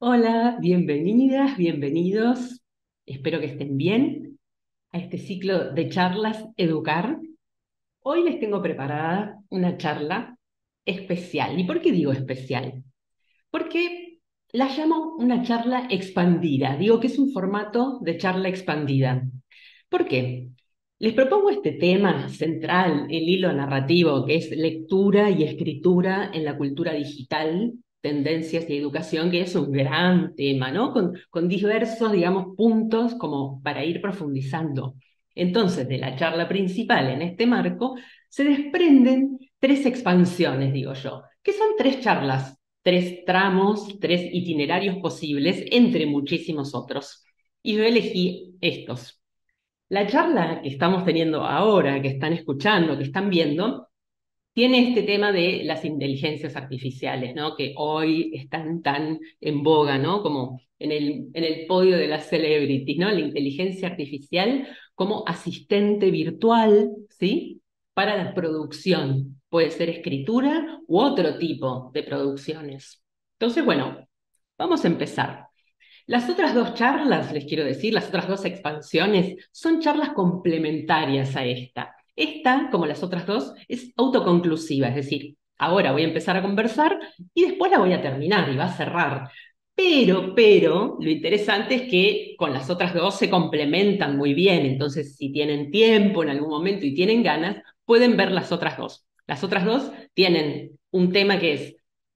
Hola, bienvenidas, bienvenidos. Espero que estén bien a este ciclo de charlas Educar. Hoy les tengo preparada una charla especial. ¿Y por qué digo especial? Porque la llamo una charla expandida. Digo que es un formato de charla expandida. ¿Por qué? Les propongo este tema central, el hilo narrativo, que es lectura y escritura en la cultura digital, tendencias y educación, que es un gran tema, ¿no? Con diversos, digamos, puntos como para ir profundizando. Entonces, de la charla principal en este marco, se desprenden tres expansiones, digo yo, que son tres charlas, tres tramos, tres itinerarios posibles, entre muchísimos otros. Y yo elegí estos. La charla que estamos teniendo ahora, que están escuchando, que están viendo, tiene este tema de las inteligencias artificiales, ¿no? Que hoy están tan en boga, ¿no? Como en el podio de las celebrities, ¿no? La inteligencia artificial como asistente virtual, ¿sí? Para la producción. Puede ser escritura u otro tipo de producciones. Entonces, bueno, vamos a empezar. Las otras dos charlas, les quiero decir, las otras dos expansiones, son charlas complementarias a esta. Esta, como las otras dos, es autoconclusiva, es decir, ahora voy a empezar a conversar y después la voy a terminar y va a cerrar. Pero, lo interesante es que con las otras dos se complementan muy bien, entonces si tienen tiempo en algún momento y tienen ganas, pueden ver las otras dos. Las otras dos tienen un tema que es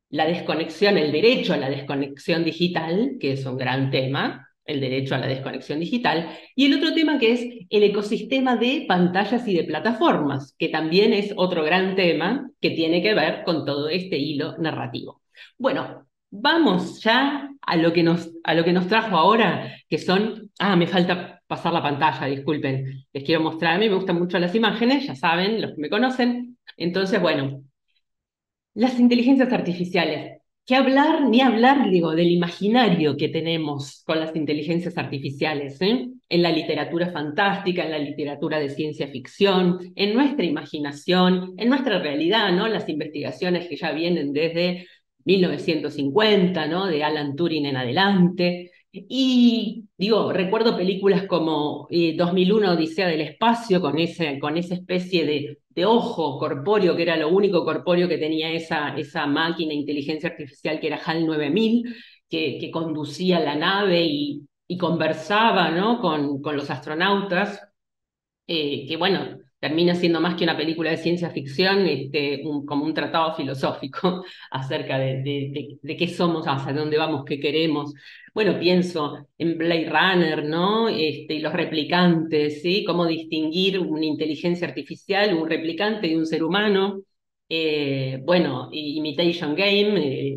la desconexión, el derecho a la desconexión digital, que es un gran tema, el derecho a la desconexión digital, y el otro tema que es el ecosistema de pantallas y de plataformas, que también es otro gran tema que tiene que ver con todo este hilo narrativo. Bueno, vamos ya a lo que nos trajo ahora, que son, me falta pasar la pantalla, disculpen, les quiero mostrar, a mí me gustan mucho las imágenes, ya saben, los que me conocen, entonces, bueno, las inteligencias artificiales. ¿Qué hablar? Ni hablar, digo, del imaginario que tenemos con las inteligencias artificiales, ¿eh? En la literatura fantástica, en la literatura de ciencia ficción, en nuestra imaginación, en nuestra realidad, ¿no? Las investigaciones que ya vienen desde 1950, ¿no? De Alan Turing en adelante. Y digo, recuerdo películas como 2001 Odisea del Espacio, con esa especie de ojo corpóreo, que era lo único corpóreo que tenía esa máquina inteligencia artificial que era HAL 9000, que conducía la nave y conversaba, ¿no? con los astronautas, que bueno, termina siendo más que una película de ciencia ficción, como un tratado filosófico acerca de qué somos, hacia dónde vamos, qué queremos. Bueno, pienso en Blade Runner, ¿no? Y los replicantes, ¿sí? Cómo distinguir una inteligencia artificial, un replicante de un ser humano. Bueno, Imitation Game,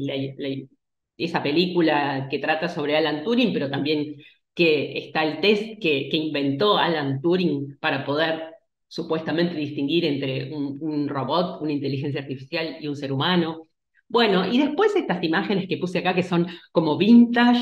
esa película que trata sobre Alan Turing, pero también que está el test que inventó Alan Turing para poder supuestamente distinguir entre un robot, una inteligencia artificial y un ser humano. Bueno, y después estas imágenes que puse acá que son como vintage,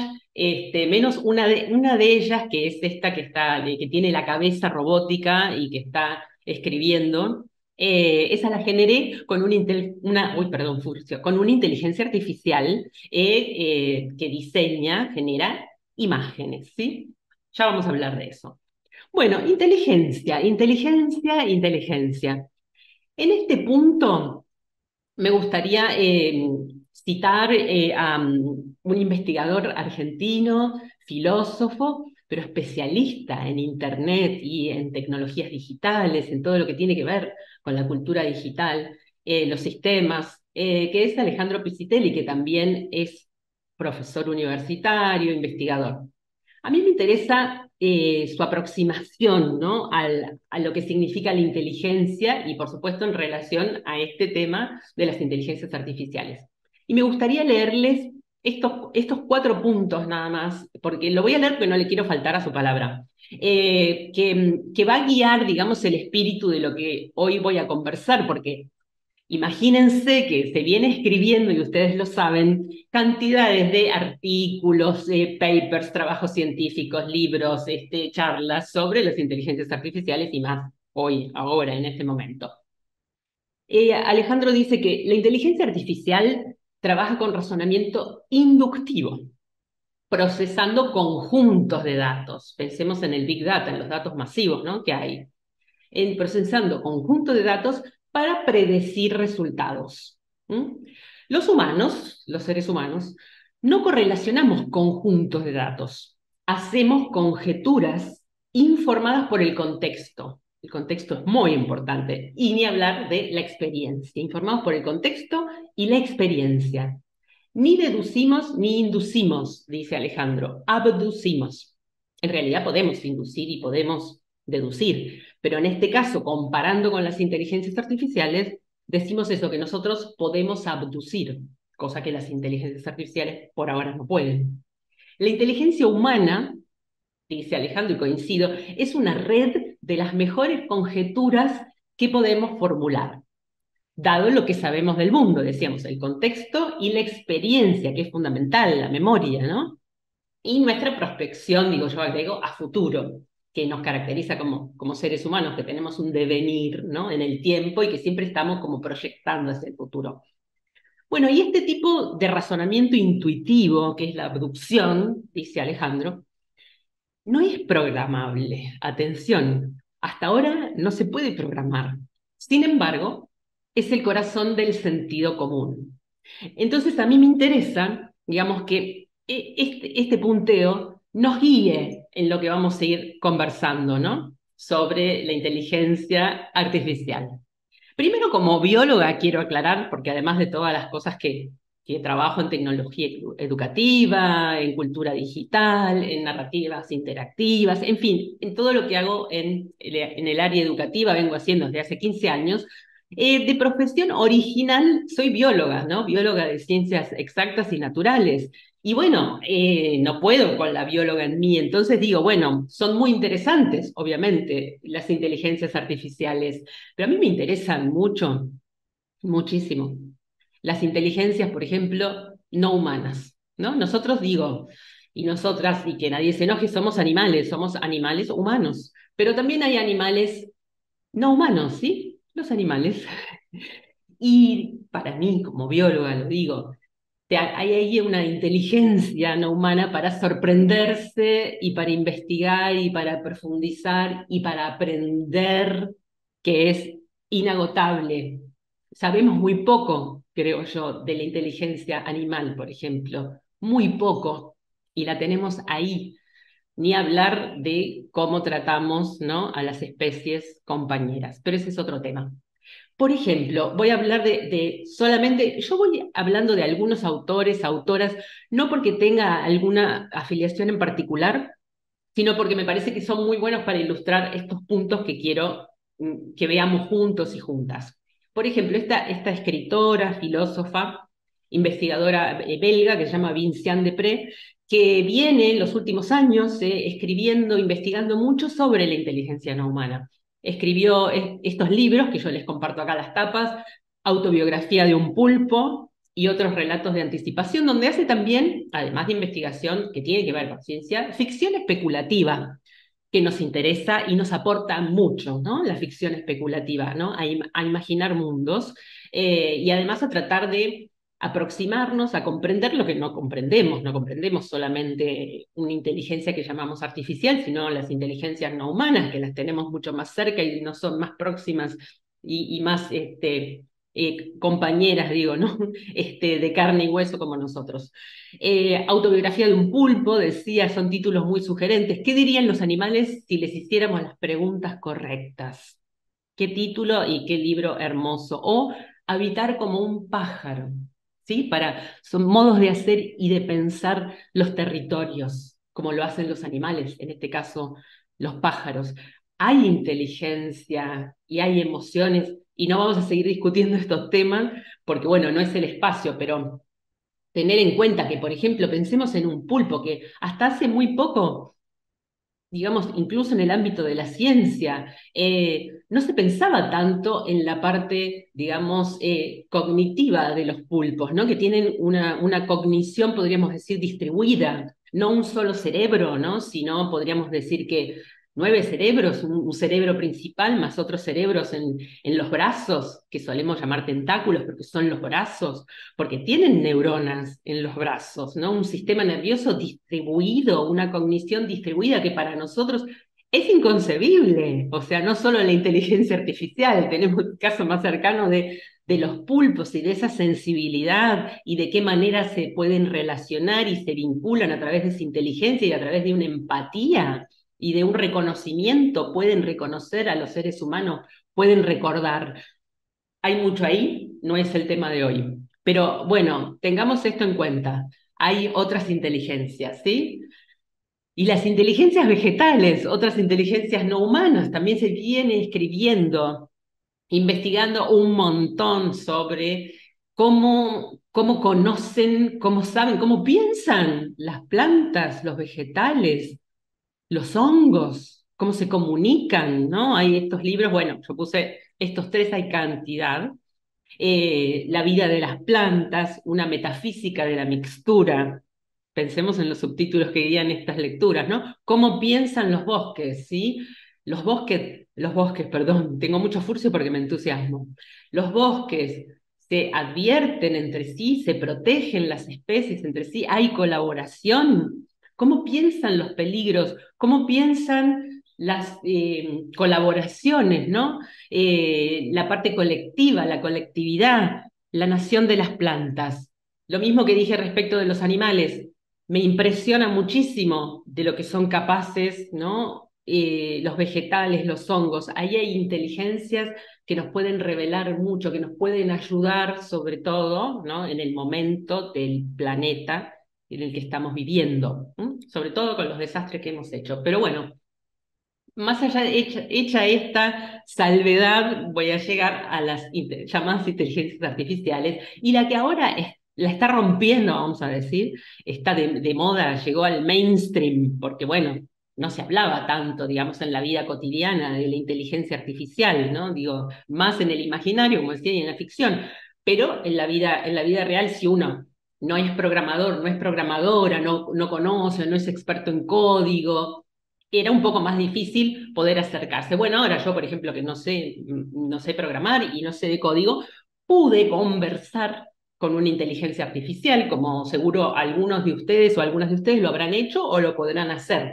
menos una de ellas que es esta que tiene la cabeza robótica y que está escribiendo. Esa la generé con uy, perdón, Furcio, con una inteligencia artificial que diseña, genera imágenes, ¿sí? Ya vamos a hablar de eso. Bueno, inteligencia, inteligencia, inteligencia. En este punto me gustaría citar a un investigador argentino, filósofo, pero especialista en Internet y en tecnologías digitales, en todo lo que tiene que ver con la cultura digital, los sistemas, que es Alejandro Piscitelli, que también es profesor universitario, investigador. A mí me interesa su aproximación, ¿no? A lo que significa la inteligencia y, por supuesto, en relación a este tema de las inteligencias artificiales. Y me gustaría leerles estos cuatro puntos nada más, porque lo voy a leer porque no le quiero faltar a su palabra, que va a guiar, digamos, el espíritu de lo que hoy voy a conversar, porque imagínense que se viene escribiendo, y ustedes lo saben, cantidades de artículos, papers, trabajos científicos, libros, charlas sobre las inteligencias artificiales y más hoy, ahora, en este momento. Alejandro dice que la inteligencia artificial trabaja con razonamiento inductivo. procesando conjuntos de datos. Pensemos en el Big Data, en los datos masivos, ¿no? que hay. Procesando conjuntos de datos para predecir resultados. ¿Mm? Los humanos, los seres humanos, no correlacionamos conjuntos de datos, hacemos conjeturas informadas por el contexto. El contexto es muy importante, y ni hablar de la experiencia, informados por el contexto y la experiencia. Ni deducimos ni inducimos, dice Alejandro, abducimos. En realidad podemos inducir y podemos deducir, pero en este caso, comparando con las inteligencias artificiales, decimos eso, que nosotros podemos abducir, cosa que las inteligencias artificiales por ahora no pueden. La inteligencia humana, dice Alejandro y coincido, es una red de las mejores conjeturas que podemos formular, dado lo que sabemos del mundo, decíamos, el contexto y la experiencia, que es fundamental, la memoria, ¿no? Y nuestra prospección, digo yo, agrego, a futuro, que nos caracteriza como seres humanos, que tenemos un devenir, ¿no? en el tiempo y que siempre estamos como proyectando hacia el futuro. Bueno, y este tipo de razonamiento intuitivo, que es la abducción, dice Alejandro, no es programable. Atención, hasta ahora no se puede programar. Sin embargo, es el corazón del sentido común. Entonces a mí me interesa, digamos, que este punteo nos guíe en lo que vamos a ir conversando, ¿no? Sobre la inteligencia artificial. Primero, como bióloga, quiero aclarar, porque además de todas las cosas que trabajo en tecnología educativa, en cultura digital, en narrativas interactivas, en fin, en todo lo que hago en el área educativa, vengo haciendo desde hace 15 años, de profesión original soy bióloga, ¿no? Bióloga de ciencias exactas y naturales. Y bueno, no puedo con la bióloga en mí, entonces digo, bueno, son muy interesantes, obviamente, las inteligencias artificiales, pero a mí me interesan mucho, muchísimo, las inteligencias, por ejemplo, no humanas, ¿no? Nosotros digo, y nosotras, y que nadie se enoje, somos animales humanos, pero también hay animales no humanos, ¿sí? Los animales. Y para mí, como bióloga, lo digo, hay ahí una inteligencia no humana para sorprenderse y para investigar y para profundizar y para aprender, que es inagotable. Sabemos muy poco, creo yo, de la inteligencia animal, por ejemplo, muy poco, y la tenemos ahí. Ni hablar de cómo tratamos, ¿no? a las especies compañeras, pero ese es otro tema. Por ejemplo, voy a hablar solamente, yo voy hablando de algunos autores, autoras, no porque tenga alguna afiliación en particular, sino porque me parece que son muy buenos para ilustrar estos puntos que quiero que veamos juntos y juntas. Por ejemplo, esta escritora, filósofa, investigadora belga que se llama Vinciane Depré, que viene en los últimos años escribiendo, investigando mucho sobre la inteligencia no humana. Escribió estos libros, que yo les comparto acá las tapas, Autobiografía de un pulpo y otros relatos de anticipación, donde hace también, además de investigación que tiene que ver con ciencia, ficción especulativa, que nos interesa y nos aporta mucho, ¿no? La ficción especulativa, ¿no? A imaginar mundos y además a tratar de aproximarnos a comprender lo que no comprendemos solamente una inteligencia que llamamos artificial, sino las inteligencias no humanas, que las tenemos mucho más cerca y nos son más próximas y más compañeras, digo, ¿no? De carne y hueso como nosotros. Autobiografía de un pulpo, decía, son títulos muy sugerentes. ¿Qué dirían los animales si les hiciéramos las preguntas correctas? ¿Qué título y qué libro hermoso? O Habitar como un pájaro, ¿sí? Son modos de hacer y de pensar los territorios, como lo hacen los animales, en este caso los pájaros. Hay inteligencia y hay emociones, y no vamos a seguir discutiendo estos temas, porque bueno, no es el espacio, pero tener en cuenta que, por ejemplo, pensemos en un pulpo que hasta hace muy poco, digamos, incluso en el ámbito de la ciencia, no se pensaba tanto en la parte, digamos, cognitiva de los pulpos, ¿no? Que tienen una cognición, podríamos decir, distribuida, no un solo cerebro, ¿no? Sino podríamos decir que 9 cerebros, un cerebro principal más otros cerebros en los brazos, que solemos llamar tentáculos porque son los brazos, porque tienen neuronas en los brazos, ¿no? Un sistema nervioso distribuido, una cognición distribuida que para nosotros es inconcebible. O sea, no solo la inteligencia artificial, tenemos el caso más cercano de los pulpos y de esa sensibilidad y de qué manera se pueden relacionar y se vinculan a través de esa inteligencia y a través de una empatía y de un reconocimiento, pueden reconocer a los seres humanos, pueden recordar. Hay mucho ahí, no es el tema de hoy. Pero bueno, tengamos esto en cuenta. Hay otras inteligencias, ¿sí? Y las inteligencias vegetales, otras inteligencias no humanas, también se viene escribiendo, investigando un montón sobre cómo conocen, cómo saben, cómo piensan las plantas, los vegetales, los hongos, cómo se comunican, ¿no? Hay estos libros, bueno, yo puse estos tres, hay cantidad. La vida de las plantas, una metafísica de la mixtura. Pensemos en los subtítulos que guían estas lecturas, ¿no? ¿Cómo piensan los bosques, sí? Los bosques, perdón, tengo mucho furcio porque me entusiasmo. Los bosques se advierten entre sí, se protegen las especies entre sí, hay colaboración. ¿Cómo piensan los peligros? ¿Cómo piensan las colaboraciones, ¿no? La parte colectiva, la colectividad, la nación de las plantas? Lo mismo que dije respecto de los animales, me impresiona muchísimo de lo que son capaces, ¿no? Los vegetales, los hongos, ahí hay inteligencias que nos pueden revelar mucho, que nos pueden ayudar sobre todo, ¿no? En el momento del planeta en el que estamos viviendo, ¿m? Sobre todo con los desastres que hemos hecho. Pero bueno, más allá de hecha esta salvedad, voy a llegar a las llamadas inteligencias artificiales y la que ahora la está rompiendo, vamos a decir, está de moda, llegó al mainstream, porque bueno, no se hablaba tanto, digamos, en la vida cotidiana de la inteligencia artificial, ¿no? Digo, más en el imaginario, como decía, y en la ficción, pero en la vida real, si uno no es programador, no es programadora, no conoce, no es experto en código, era un poco más difícil poder acercarse. Bueno, ahora yo, por ejemplo, que no sé programar y no sé de código, pude conversar con una inteligencia artificial, como seguro algunos de ustedes o algunas de ustedes lo habrán hecho o lo podrán hacer.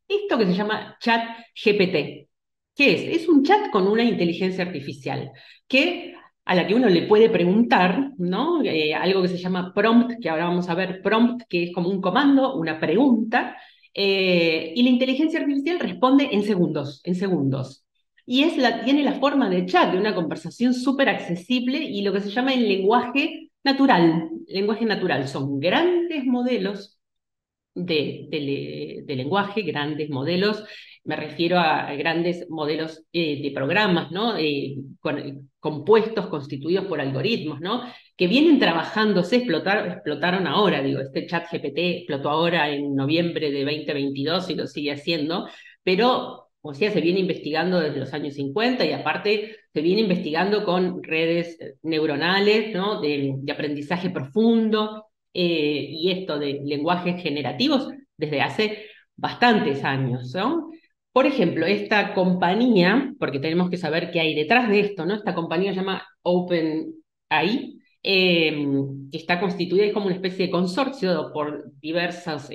Esto que se llama chat GPT. ¿Qué es? Es un chat con una inteligencia artificial que a la que uno le puede preguntar, ¿no? Algo que se llama prompt, que ahora vamos a ver prompt, que es como un comando, una pregunta, y la inteligencia artificial responde en segundos, en segundos. Y tiene la forma de chat, de una conversación súper accesible y lo que se llama el lenguaje natural. Lenguaje natural son grandes modelos de lenguaje, grandes modelos, me refiero a grandes modelos de programas, ¿no? Compuestos, constituidos por algoritmos, ¿no? Que vienen trabajándose, explotaron ahora, digo, este chat GPT explotó ahora en noviembre de 2022 y lo sigue haciendo, pero, o sea, se viene investigando desde los años 50 y aparte se viene investigando con redes neuronales, ¿no? De aprendizaje profundo, y esto de lenguajes generativos desde hace bastantes años, ¿no? Por ejemplo, esta compañía, porque tenemos que saber qué hay detrás de esto, ¿no? Esta compañía se llama OpenAI, que está constituida, es como una especie de consorcio por diversas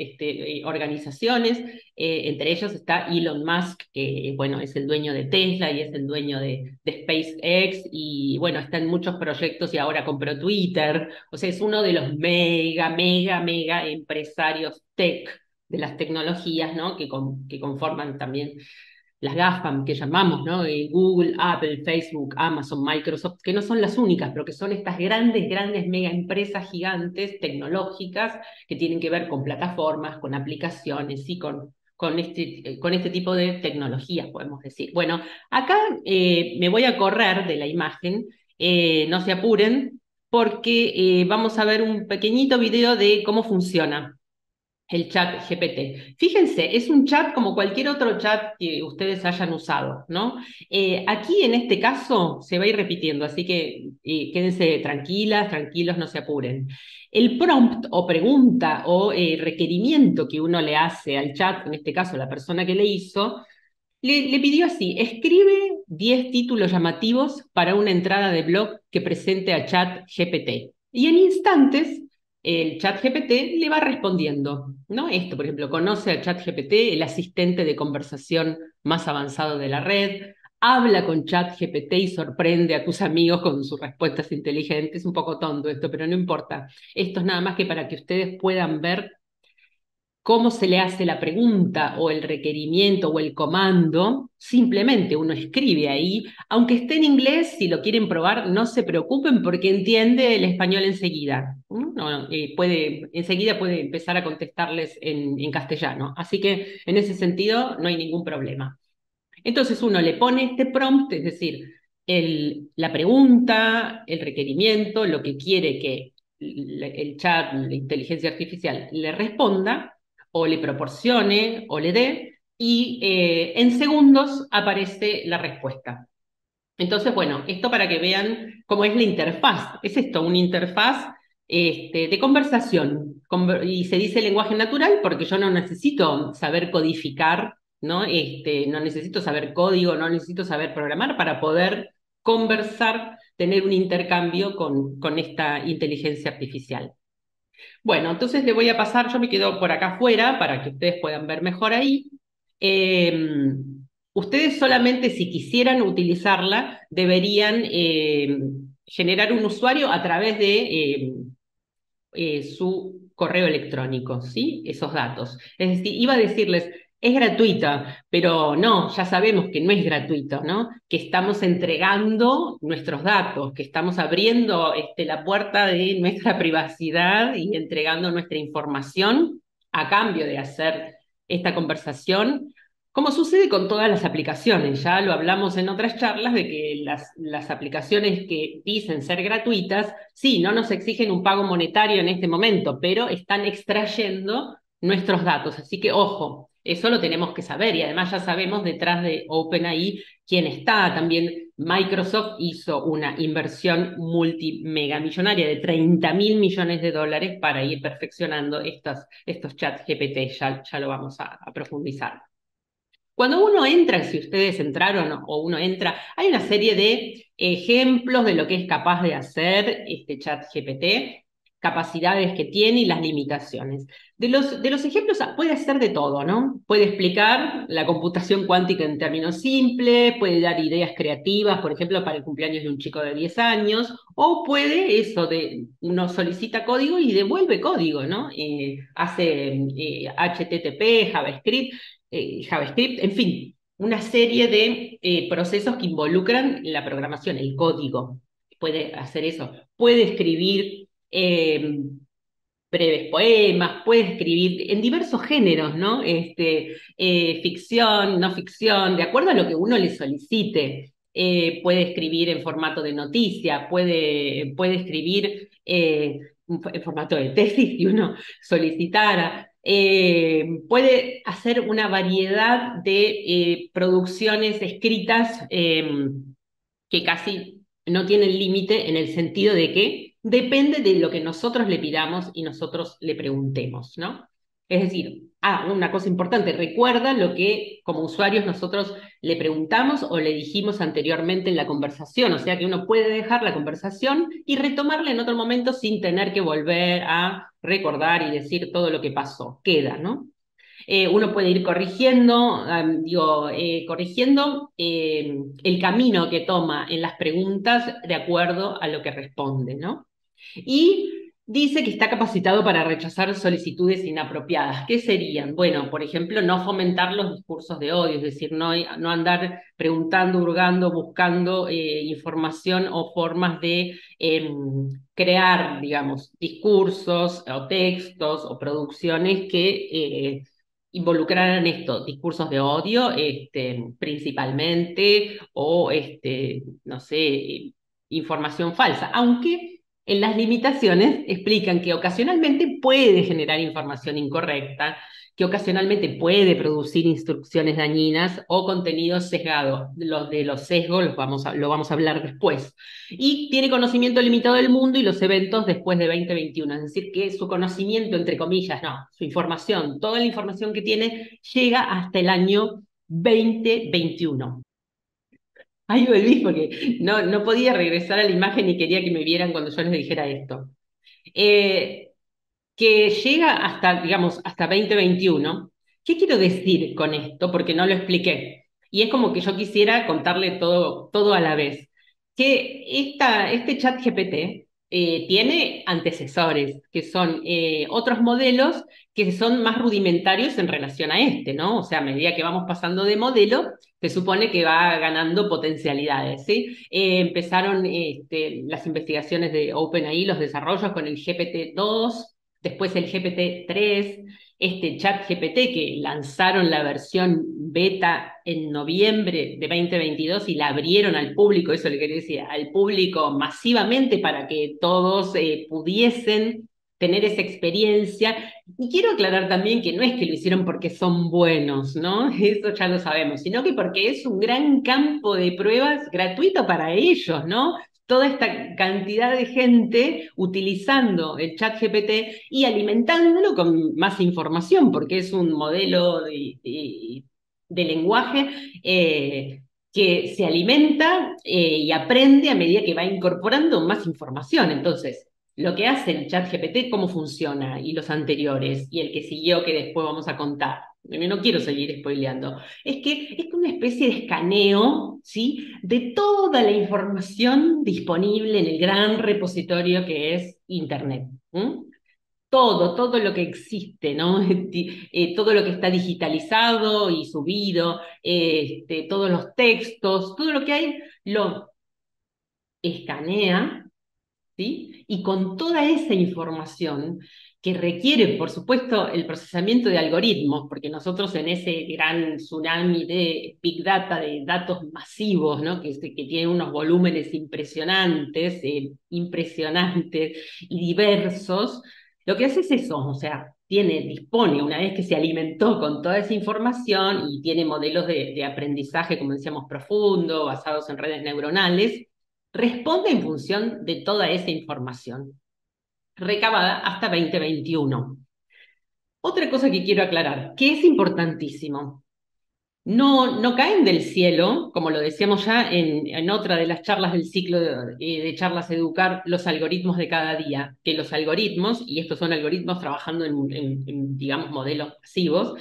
organizaciones, entre ellos está Elon Musk, que bueno, es el dueño de Tesla y es el dueño de SpaceX, y bueno, está en muchos proyectos y ahora compró Twitter, o sea, es uno de los mega empresarios tech de las tecnologías, ¿no? Que conforman también las GAFAM que llamamos, ¿no? Google, Apple, Facebook, Amazon, Microsoft, que no son las únicas, pero que son estas grandes mega empresas gigantes tecnológicas que tienen que ver con plataformas, con aplicaciones y con este tipo de tecnologías, podemos decir. Bueno, acá me voy a correr de la imagen, no se apuren, porque vamos a ver un pequeñito video de cómo funciona el chat GPT. Fíjense, es un chat como cualquier otro chat que ustedes hayan usado, ¿no? Aquí en este caso se va a ir repitiendo, así que quédense tranquilas, tranquilos, no se apuren. El prompt o pregunta o requerimiento que uno le hace al chat, en este caso la persona que le hizo, Le pidió así, escribe 10 títulos llamativos para una entrada de blog que presente a ChatGPT. Y en instantes, el ChatGPT le va respondiendo, ¿no? Esto, por ejemplo, conoce a ChatGPT, el asistente de conversación más avanzado de la red, habla con ChatGPT y sorprende a tus amigos con sus respuestas inteligentes. Un poco tonto esto, pero no importa. Esto es nada más que para que ustedes puedan ver cómo se le hace la pregunta o el requerimiento o el comando, simplemente uno escribe ahí, aunque esté en inglés, si lo quieren probar, no se preocupen porque entiende el español enseguida. Enseguida puede empezar a contestarles en castellano. Así que en ese sentido no hay ningún problema. Entonces uno le pone este prompt, es decir, la pregunta, el requerimiento, lo que quiere que el chat, la inteligencia artificial, le responda o le proporcione o le dé, y en segundos aparece la respuesta. Entonces, bueno, esto para que vean cómo es la interfaz. Es esto, una interfaz de conversación. Y se dice lenguaje natural porque yo no necesito saber codificar, ¿no? No necesito saber código, no necesito saber programar para poder conversar, tener un intercambio con esta inteligencia artificial. Bueno, entonces le voy a pasar, yo me quedo por acá afuera para que ustedes puedan ver mejor ahí. Eh, Ustedes solamente si quisieran utilizarla deberían generar un usuario a través de su correo electrónico, ¿sí? Esos datos. Es decir, iba a decirles, es gratuita, pero no, ya sabemos que no es gratuito, ¿no? Que estamos entregando nuestros datos, que estamos abriendo la puerta de nuestra privacidad y entregando nuestra información a cambio de hacer esta conversación. Como sucede con todas las aplicaciones, ya lo hablamos en otras charlas de que las aplicaciones que dicen ser gratuitas, sí, no nos exigen un pago monetario en este momento, pero están extrayendo nuestros datos. Así que ojo, eso lo tenemos que saber y además ya sabemos detrás de OpenAI quién está. También Microsoft hizo una inversión multimegamillonaria de 30.000 millones de dólares para ir perfeccionando estos chats GPT, ya lo vamos a profundizar. Cuando uno entra, si ustedes entraron o uno entra, hay una serie de ejemplos de lo que es capaz de hacer este chat GPT, capacidades que tiene y las limitaciones. De los ejemplos puede hacer de todo, ¿no? Puede explicar la computación cuántica en términos simples, puede dar ideas creativas, por ejemplo, para el cumpleaños de un chico de 10 años, o puede eso de uno solicita código y devuelve código, ¿no? Hace HTTP, JavaScript, en fin, una serie de procesos que involucran la programación, el código. Puede hacer eso, puede escribir breves poemas, puede escribir en diversos géneros, ¿no? Ficción, no ficción, de acuerdo a lo que uno le solicite. Puede escribir en formato de noticia, puede escribir en formato de tesis si uno solicitara. Puede hacer una variedad de producciones escritas que casi no tienen límite en el sentido de que depende de lo que nosotros le pidamos y nosotros le preguntemos, ¿no? Es decir, una cosa importante, recuerda lo que como usuarios nosotros le preguntamos o le dijimos anteriormente en la conversación, o sea que uno puede dejar la conversación y retomarla en otro momento sin tener que volver a recordar y decir todo lo que pasó, queda, ¿no? Uno puede ir corrigiendo, corrigiendo el camino que toma en las preguntas de acuerdo a lo que responde, ¿no? Y dice que está capacitado para rechazar solicitudes inapropiadas. ¿Qué serían? Bueno, por ejemplo, no fomentar los discursos de odio, es decir, no andar preguntando, hurgando, buscando información o formas de crear, digamos, discursos o textos o producciones que involucraran esto, discursos de odio, principalmente, o no sé, información falsa, aunque en las limitaciones explican que ocasionalmente puede generar información incorrecta, que ocasionalmente puede producir instrucciones dañinas o contenido sesgado. Los de los sesgos lo vamos a hablar después. Y tiene conocimiento limitado del mundo y los eventos después de 2021, es decir, que su conocimiento, entre comillas, no, su información, toda la información que tiene llega hasta el año 2021. Ahí volví porque no podía regresar a la imagen y quería que me vieran cuando yo les dijera esto. Eh, que llega hasta, digamos, hasta 2021. ¿Qué quiero decir con esto? Porque no lo expliqué. Y es como que yo quisiera contarle todo a la vez. Que este chat GPT tiene antecesores, que son otros modelos que son más rudimentarios en relación a este, ¿no? O sea, a medida que vamos pasando de modelo, se supone que va ganando potencialidades, ¿sí? Empezaron las investigaciones de OpenAI, los desarrollos con el GPT-2, después el GPT-3, este chat GPT que lanzaron la versión beta en noviembre de 2022 y la abrieron al público, eso le quería decir, al público masivamente para que todos pudiesen tener esa experiencia. Y quiero aclarar también que no es que lo hicieron porque son buenos, ¿no? Eso ya lo sabemos, sino que porque es un gran campo de pruebas gratuito para ellos, ¿no? Toda esta cantidad de gente utilizando el chat GPT y alimentándolo con más información, porque es un modelo de lenguaje que se alimenta y aprende a medida que va incorporando más información. Entonces, lo que hace el chat GPT, cómo funciona, y los anteriores, y el que siguió, que después vamos a contar. No quiero seguir spoileando. Es que es una especie de escaneo, ¿sí? De toda la información disponible en el gran repositorio que es Internet. ¿M? Todo lo que existe, ¿no? Todo lo que está digitalizado y subido, todos los textos, todo lo que hay, lo escanea, ¿sí? Y con toda esa información que requiere, por supuesto, el procesamiento de algoritmos, porque nosotros en ese gran tsunami de Big Data, de datos masivos, ¿no? Que tiene unos volúmenes impresionantes, impresionantes y diversos, lo que hace es eso, o sea, dispone, una vez que se alimentó con toda esa información y tiene modelos de aprendizaje, como decíamos, profundo, basados en redes neuronales, responde en función de toda esa información recabada hasta 2021. Otra cosa que quiero aclarar, que es importantísimo, no caen del cielo, como lo decíamos ya en otra de las charlas del ciclo de charlas Educar, los algoritmos de cada día, que los algoritmos, y estos son algoritmos trabajando digamos, modelos pasivos,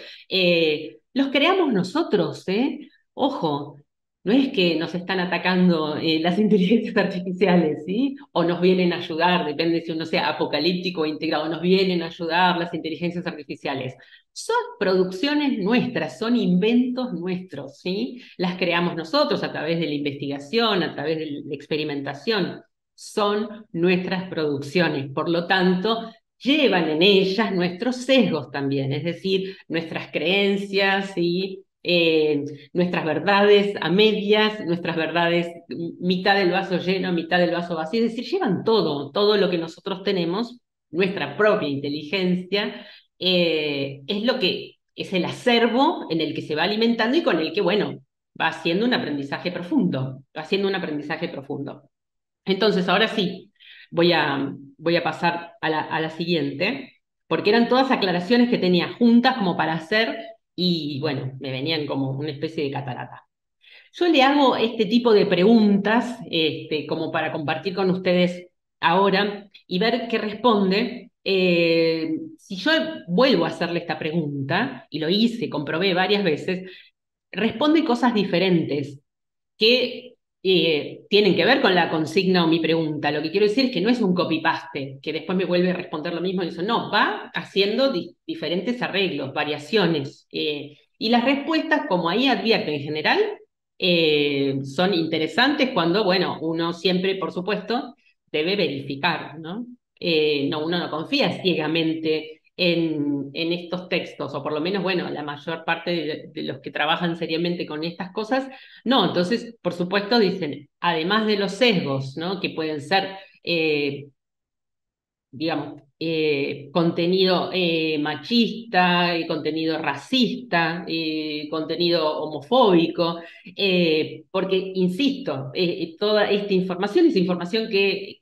los creamos nosotros, ¿eh? Ojo, no es que nos están atacando las inteligencias artificiales, ¿sí? O nos vienen a ayudar, depende si uno sea apocalíptico o integrado, nos vienen a ayudar las inteligencias artificiales. Son producciones nuestras, son inventos nuestros, ¿sí? Las creamos nosotros a través de la investigación, a través de la experimentación. Son nuestras producciones, por lo tanto, llevan en ellas nuestros sesgos también, es decir, nuestras creencias y nuestras verdades a medias, nuestras verdades mitad del vaso lleno, mitad del vaso vacío, es decir, llevan todo lo que nosotros tenemos, nuestra propia inteligencia es lo que es el acervo en el que se va alimentando y con el que, bueno, va haciendo un aprendizaje profundo, va haciendo un aprendizaje profundo. Entonces, ahora sí, voy a pasar a la siguiente, porque eran todas aclaraciones que tenía juntas como para hacer y, bueno, me venían como una especie de catarata. Yo le hago este tipo de preguntas como para compartir con ustedes ahora y ver qué responde. Si yo vuelvo a hacerle esta pregunta, y lo hice, comprobé varias veces, responde cosas diferentes que tienen que ver con la consigna o mi pregunta. Lo que quiero decir es que no es un copy-paste, que después me vuelve a responder lo mismo y eso. No, va haciendo diferentes arreglos, variaciones. Y las respuestas, como ahí advierte en general, son interesantes cuando, bueno, uno siempre, por supuesto, debe verificar, ¿no? Uno no confía ciegamente en estos textos, o por lo menos, bueno, la mayor parte de los que trabajan seriamente con estas cosas, no. Entonces, por supuesto, dicen, además de los sesgos, ¿no? Que pueden ser, digamos, contenido machista, contenido racista, contenido homofóbico, porque, insisto, toda esta información es información que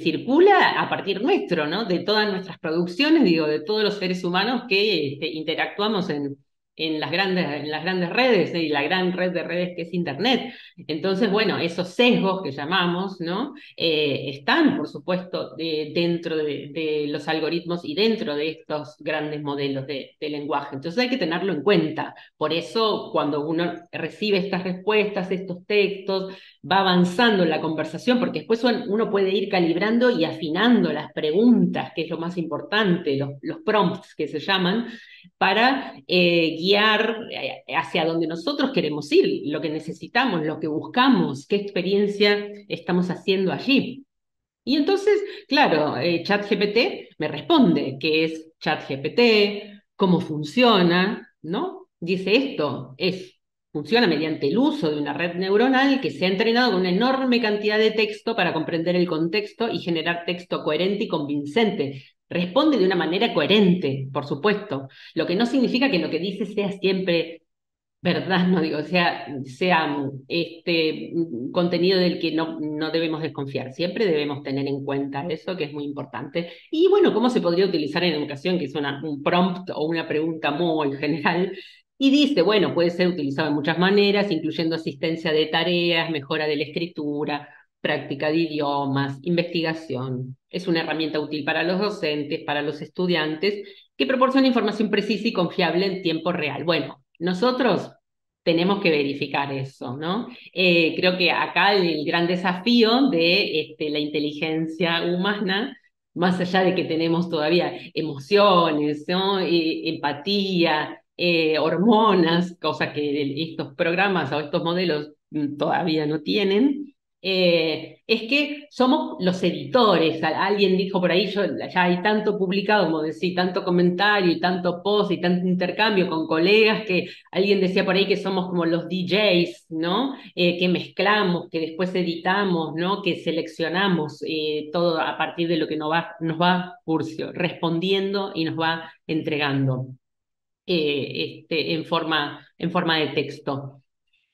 circula a partir nuestro, ¿no? De todas nuestras producciones, digo, de todos los seres humanos que interactuamos en las grandes redes y la gran red de redes que es Internet. Entonces, bueno, esos sesgos que llamamos, ¿no? Están, por supuesto, dentro de los algoritmos y dentro de estos grandes modelos de lenguaje. Entonces hay que tenerlo en cuenta. Por eso, cuando uno recibe estas respuestas, estos textos, va avanzando en la conversación, porque después uno puede ir calibrando y afinando las preguntas, que es lo más importante, los prompts que se llaman, para guiar hacia donde nosotros queremos ir, lo que necesitamos, lo que buscamos, qué experiencia estamos haciendo allí. Y entonces, claro, ChatGPT me responde qué es ChatGPT, cómo funciona, ¿no? Dice esto, funciona mediante el uso de una red neuronal que se ha entrenado con una enorme cantidad de texto para comprender el contexto y generar texto coherente y convincente. Responde de una manera coherente, por supuesto, lo que no significa que lo que dice sea siempre verdad, no digo, sea contenido del que no debemos desconfiar. Siempre debemos tener en cuenta eso, que es muy importante. Y bueno, ¿cómo se podría utilizar en educación? Que es un prompt o una pregunta muy general. Y dice, bueno, puede ser utilizado de muchas maneras, incluyendo asistencia de tareas, mejora de la escritura, práctica de idiomas, investigación. Es una herramienta útil para los docentes, para los estudiantes, que proporciona información precisa y confiable en tiempo real. Bueno, nosotros tenemos que verificar eso, ¿no? Creo que acá el gran desafío de la inteligencia humana, más allá de que tenemos todavía emociones, ¿no? Empatía, hormonas, cosa que estos programas o estos modelos todavía no tienen, es que somos los editores. Alguien dijo por ahí, ya hay tanto publicado, como decía, tanto comentario y tanto post y tanto intercambio con colegas que alguien decía por ahí que somos como los DJs, ¿no? Que mezclamos, que después editamos, ¿no? Que seleccionamos todo a partir de lo que nos va Curcio, respondiendo y nos va entregando en forma de texto.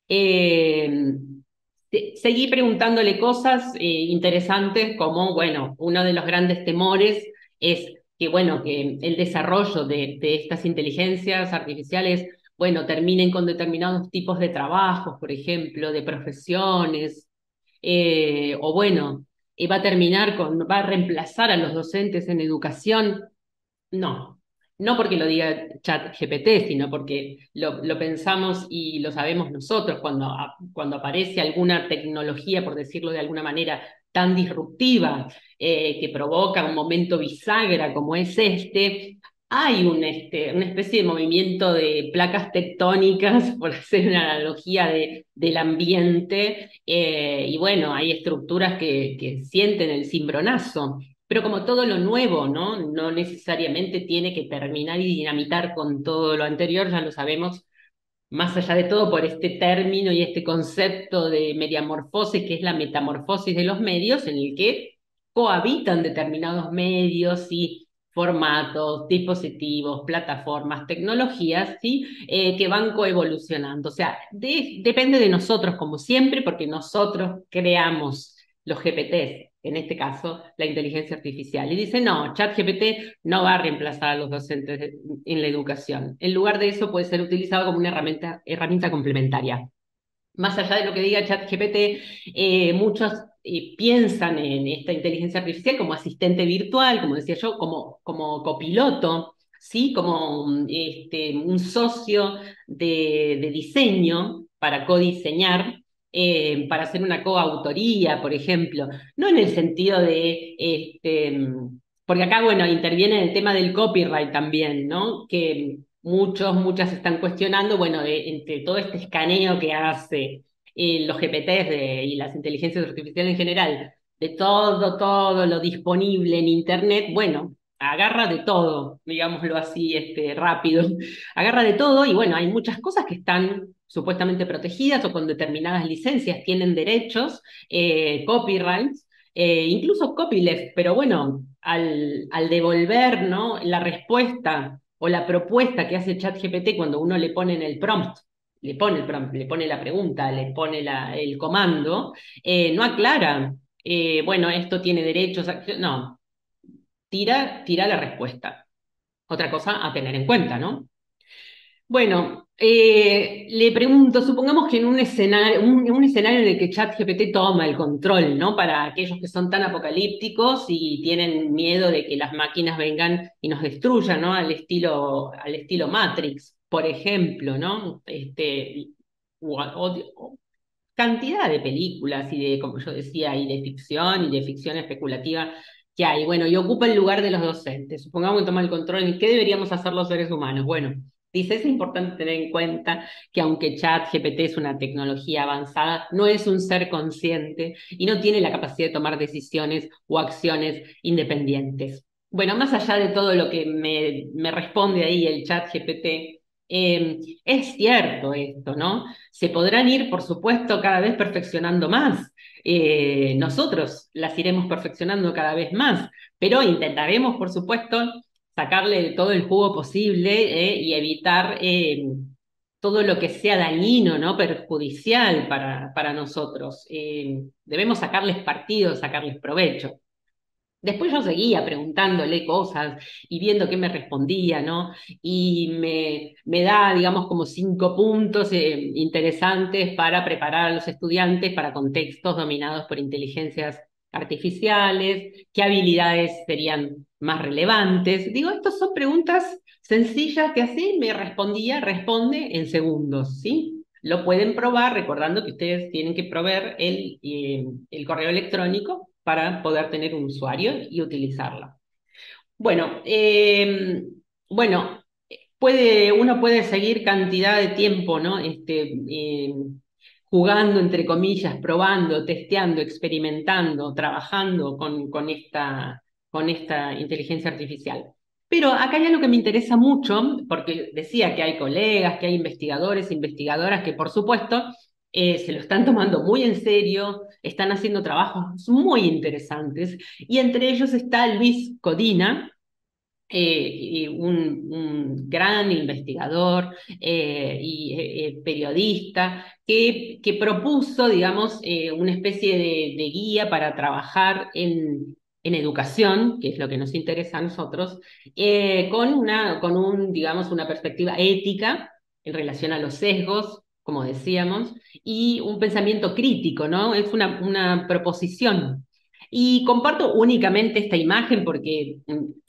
Eh, Seguí preguntándole cosas interesantes como, bueno, uno de los grandes temores es que, bueno, que el desarrollo de estas inteligencias artificiales, bueno, terminen con determinados tipos de trabajos, por ejemplo, de profesiones, o bueno, va a reemplazar a los docentes en educación. No, no porque lo diga ChatGPT, sino porque lo pensamos y lo sabemos nosotros cuando aparece alguna tecnología, por decirlo de alguna manera, tan disruptiva, que provoca un momento bisagra como es hay una especie de movimiento de placas tectónicas, por hacer una analogía del ambiente, y bueno, hay estructuras que sienten el cimbronazo. Pero como todo lo nuevo, ¿no? No necesariamente tiene que terminar y dinamitar con todo lo anterior, ya lo sabemos, más allá de todo por este término y este concepto de mediamorfosis, que es la metamorfosis de los medios, en el que cohabitan determinados medios y formatos, dispositivos, plataformas, tecnologías, ¿sí? Que van coevolucionando. O sea, depende de nosotros, como siempre, porque nosotros creamos los GPTs, en este caso la inteligencia artificial. Y dice, no, ChatGPT no va a reemplazar a los docentes en la educación. En lugar de eso puede ser utilizado como una herramienta complementaria. Más allá de lo que diga ChatGPT, muchos piensan en esta inteligencia artificial como asistente virtual, como decía yo, como copiloto, ¿sí? Como un socio de diseño para codiseñar, para hacer una coautoría, por ejemplo. No en el sentido de, porque acá, bueno, interviene el tema del copyright también, ¿no? Que muchas están cuestionando, bueno, entre todo este escaneo que hace los GPTs y las inteligencias artificiales en general, de todo lo disponible en Internet, bueno, agarra de todo, digámoslo así, rápido, agarra de todo y bueno, hay muchas cosas que están supuestamente protegidas o con determinadas licencias, tienen derechos, copyrights, incluso copyleft, pero bueno, al devolver, ¿no? La respuesta o la propuesta que hace ChatGPT cuando uno le pone en el prompt, le pone la pregunta, le pone el comando, no aclara, bueno, esto tiene derechos, no, tira la respuesta. Otra cosa a tener en cuenta, ¿no? Bueno, le pregunto, supongamos que en un escenario en el que ChatGPT toma el control, ¿no? Para aquellos que son tan apocalípticos y tienen miedo de que las máquinas vengan y nos destruyan, ¿no? Al estilo Matrix, por ejemplo, ¿no? O cantidad de películas y de, como yo decía, y de ficción y de ficción especulativa que hay. Bueno, y ocupa el lugar de los docentes. Supongamos que toma el control. ¿Y qué deberíamos hacer los seres humanos? Bueno, dice, es importante tener en cuenta que aunque ChatGPT es una tecnología avanzada, no es un ser consciente y no tiene la capacidad de tomar decisiones o acciones independientes. Bueno, más allá de todo lo que me responde ahí el ChatGPT, es cierto esto, ¿no? Se podrán ir, por supuesto, cada vez perfeccionando más. Nosotros las iremos perfeccionando cada vez más, pero intentaremos, por supuesto, sacarle todo el jugo posible, y evitar todo lo que sea dañino, ¿no? Perjudicial para nosotros. Debemos sacarles partido, sacarles provecho. Después yo seguía preguntándole cosas y viendo qué me respondía, ¿no? Y me da, digamos, como 5 puntos interesantes para preparar a los estudiantes para contextos dominados por inteligencias artificiales, qué habilidades serían más relevantes. Digo, estas son preguntas sencillas que así me respondía, responde en segundos, ¿sí? Lo pueden probar recordando que ustedes tienen que proveer el correo electrónico para poder tener un usuario y utilizarla. Bueno, bueno, uno puede seguir cantidad de tiempo, ¿no? Jugando, entre comillas, probando, testeando, experimentando, trabajando con esta inteligencia artificial. Pero acá hay algo que me interesa mucho, porque decía que hay colegas, que hay investigadores, investigadoras que por supuesto se lo están tomando muy en serio, están haciendo trabajos muy interesantes, y entre ellos está Luis Codina, y un gran investigador y periodista que propuso, digamos, una especie de guía para trabajar en educación, que es lo que nos interesa a nosotros, digamos, una perspectiva ética en relación a los sesgos, como decíamos, y un pensamiento crítico, ¿no? Es una proposición. Y comparto únicamente esta imagen porque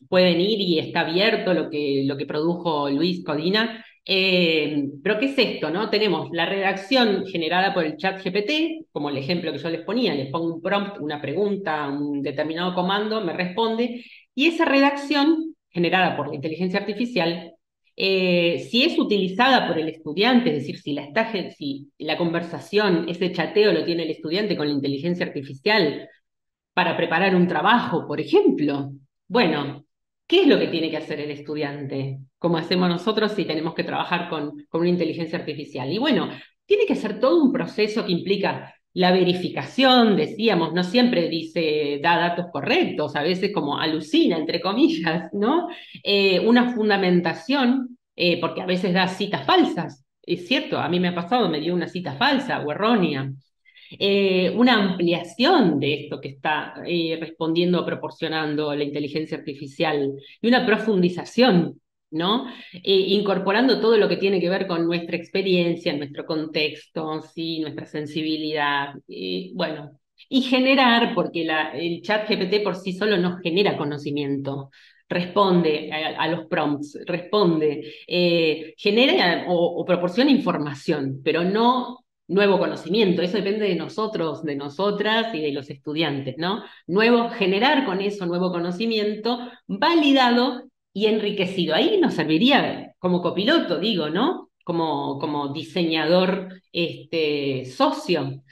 pueden ir y está abierto lo que produjo Luis Codina. Pero ¿qué es esto, no? Tenemos la redacción generada por el chat GPT, como el ejemplo que yo les ponía, les pongo un prompt, una pregunta, un determinado comando, me responde, y esa redacción generada por la inteligencia artificial, si es utilizada por el estudiante, es decir, si la conversación, ese chateo lo tiene el estudiante con la inteligencia artificial, para preparar un trabajo, por ejemplo. Bueno, ¿qué es lo que tiene que hacer el estudiante? Como hacemos nosotros si tenemos que trabajar con una inteligencia artificial. Y bueno, tiene que ser todo un proceso que implica la verificación, decíamos, no siempre dice, da datos correctos, a veces como alucina, entre comillas, ¿no? Una fundamentación, porque a veces da citas falsas. Es cierto, a mí me ha pasado, me dio una cita falsa o errónea. Una ampliación de esto que está respondiendo, proporcionando la inteligencia artificial y una profundización, ¿no? Incorporando todo lo que tiene que ver con nuestra experiencia, nuestro contexto, ¿sí? Nuestra sensibilidad, bueno, y generar, porque el chat GPT por sí solo no genera conocimiento. Responde a los prompts, responde, genera o proporciona información, pero no nuevo conocimiento. Eso depende de nosotros, de nosotras y de los estudiantes, ¿no? Generar con eso nuevo conocimiento validado y enriquecido. Ahí nos serviría como copiloto, digo, ¿no? Como diseñador, socio,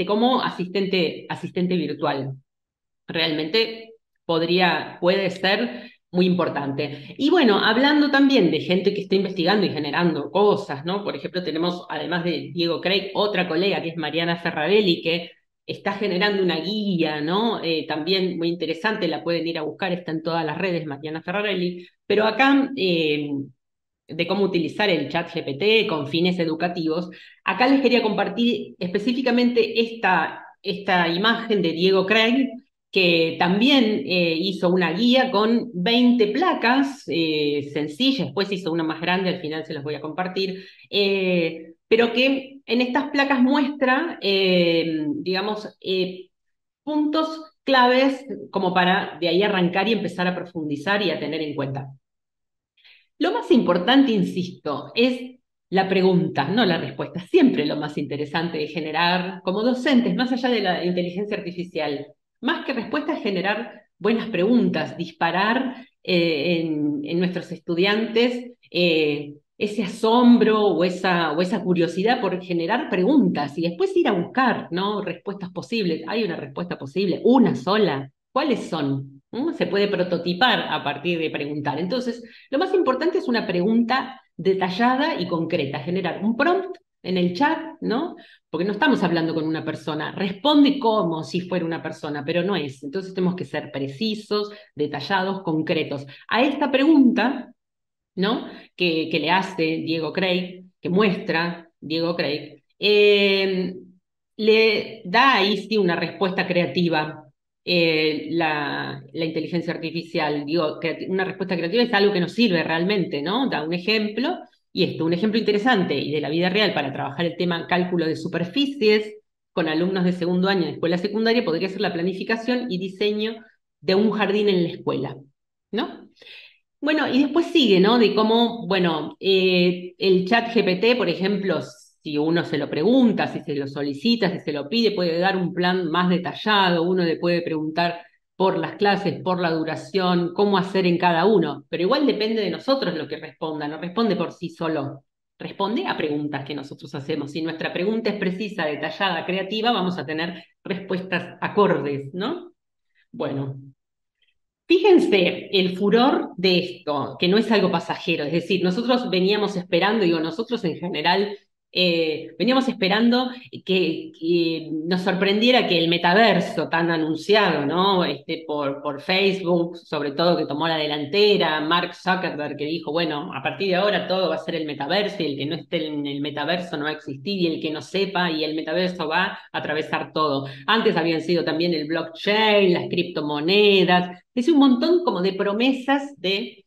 como asistente virtual. Realmente puede ser muy importante. Y bueno, hablando también de gente que está investigando y generando cosas, ¿no? Por ejemplo, tenemos, además de Diego Craig, otra colega que es Mariana Ferrarelli, que está generando una guía, ¿no? También muy interesante, la pueden ir a buscar, está en todas las redes, Mariana Ferrarelli. Pero acá, de cómo utilizar el chat GPT con fines educativos, acá les quería compartir específicamente esta imagen de Diego Craig, que también hizo una guía con 20 placas sencillas, después hizo una más grande, al final se las voy a compartir, pero que en estas placas muestra, digamos, puntos claves como para de ahí arrancar y empezar a profundizar y a tener en cuenta. Lo más importante, insisto, es la pregunta, no la respuesta. Siempre lo más interesante es generar, como docentes, más allá de la inteligencia artificial, más que respuestas, generar buenas preguntas, disparar en nuestros estudiantes ese asombro o esa curiosidad por generar preguntas y después ir a buscar, ¿no? Respuestas posibles. ¿Hay una respuesta posible? ¿Una sola? ¿Cuáles son? ¿Mm? Se puede prototipar a partir de preguntar. Entonces, lo más importante es una pregunta detallada y concreta, generar un prompt en el chat, ¿no? Porque no estamos hablando con una persona, responde como si fuera una persona, pero no es. Entonces tenemos que ser precisos, detallados, concretos. A esta pregunta, ¿no? Que le hace Diego Craig, que muestra Diego Craig, le da ahí sí una respuesta creativa la inteligencia artificial. Digo, una respuesta creativa es algo que nos sirve realmente, ¿no? Da un ejemplo, y esto, un ejemplo interesante y de la vida real para trabajar el tema cálculo de superficies con alumnos de segundo año de escuela secundaria podría ser la planificación y diseño de un jardín en la escuela, ¿no? Bueno, y después sigue, ¿no? De cómo, bueno, el chat GPT, por ejemplo, si uno se lo pregunta, si se lo solicita, si se lo pide, puede dar un plan más detallado, uno le puede preguntar por las clases, por la duración, cómo hacer en cada uno, pero igual depende de nosotros lo que responda, no responde por sí solo, responde a preguntas que nosotros hacemos. Si nuestra pregunta es precisa, detallada, creativa, vamos a tener respuestas acordes, ¿no? Bueno. Fíjense el furor de esto, que no es algo pasajero, es decir, nosotros veníamos esperando, digo, nosotros en general, veníamos esperando que nos sorprendiera que el metaverso tan anunciado, ¿no? Por Facebook, sobre todo que tomó la delantera, Mark Zuckerberg que dijo, bueno, a partir de ahora todo va a ser el metaverso y el que no esté en el metaverso no va a existir y el que no sepa y el metaverso va a atravesar todo. Antes habían sido también el blockchain, las criptomonedas, es un montón como de promesas de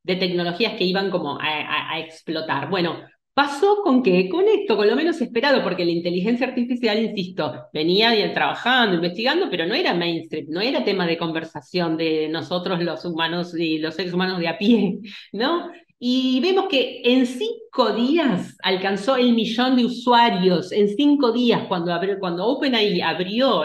tecnologías que iban como a explotar. Bueno, pasó con que, con esto, con lo menos esperado, porque la inteligencia artificial, insisto, venía bien trabajando, investigando, pero no era mainstream, no era tema de conversación de nosotros los humanos y los seres humanos de a pie, ¿no? Y vemos que en 5 días alcanzó el 1 millón de usuarios, en 5 días, cuando OpenAI abrió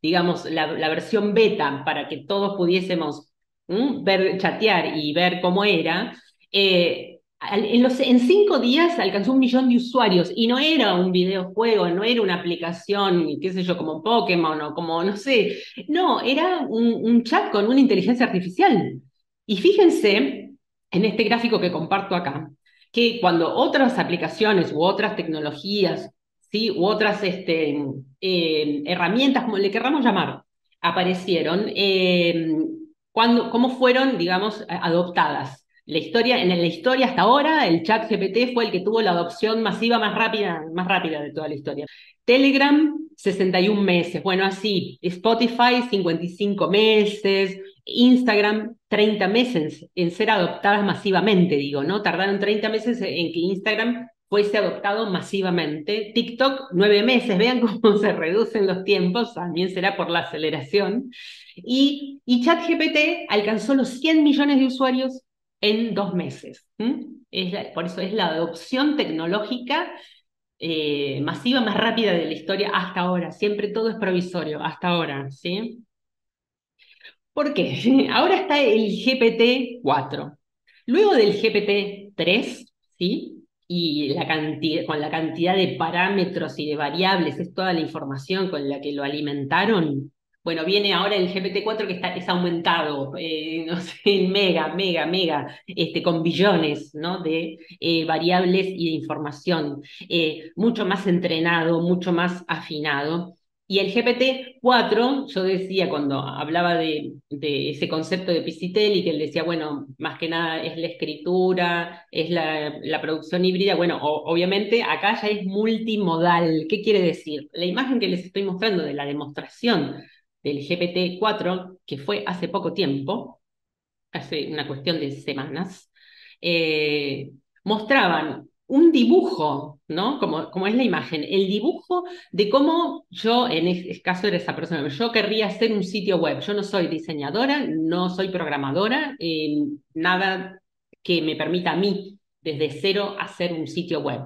digamos, la versión beta para que todos pudiésemos ver, chatear y ver cómo era, en 5 días alcanzó 1 millón de usuarios y no era un videojuego, no era una aplicación, qué sé yo, como Pokémon o como, no sé, no, era un chat con una inteligencia artificial. Y fíjense en este gráfico que comparto acá, que cuando otras aplicaciones u otras tecnologías, ¿sí? U otras herramientas, como le querramos llamar, aparecieron, cómo fueron, digamos, adoptadas. En la historia hasta ahora, el chat GPT fue el que tuvo la adopción masiva más rápida de toda la historia. Telegram, 61 meses. Bueno, así. Spotify, 55 meses. Instagram, 30 meses en ser adoptadas masivamente, digo, ¿no? Tardaron 30 meses en que Instagram fuese adoptado masivamente. TikTok, 9 meses. Vean cómo se reducen los tiempos, también será por la aceleración. Y ChatGPT alcanzó los 100 millones de usuarios en 2 meses. Por eso es la adopción tecnológica masiva más rápida de la historia hasta ahora. Siempre todo es provisorio, hasta ahora, ¿sí? ¿Por qué? Ahora está el GPT-4. Luego del GPT-3, ¿sí? Y con la cantidad de parámetros y de variables, es toda la información con la que lo alimentaron. Bueno, viene ahora el GPT-4 que es aumentado, no sé, mega, con billones, ¿no? De variables y de información, mucho más entrenado, mucho más afinado. Y el GPT-4, yo decía cuando hablaba de ese concepto de Pisitelli, que él decía, bueno, más que nada es la escritura, es la producción híbrida, bueno, obviamente acá ya es multimodal. ¿Qué quiere decir? La imagen que les estoy mostrando de la demostración del GPT-4, que fue hace poco tiempo, hace una cuestión de semanas, eh, mostraban un dibujo, ¿no? Como es la imagen, el dibujo de cómo yo, en este caso era esa persona, yo querría hacer un sitio web. Yo no soy diseñadora, no soy programadora, nada que me permita a mí desde cero hacer un sitio web.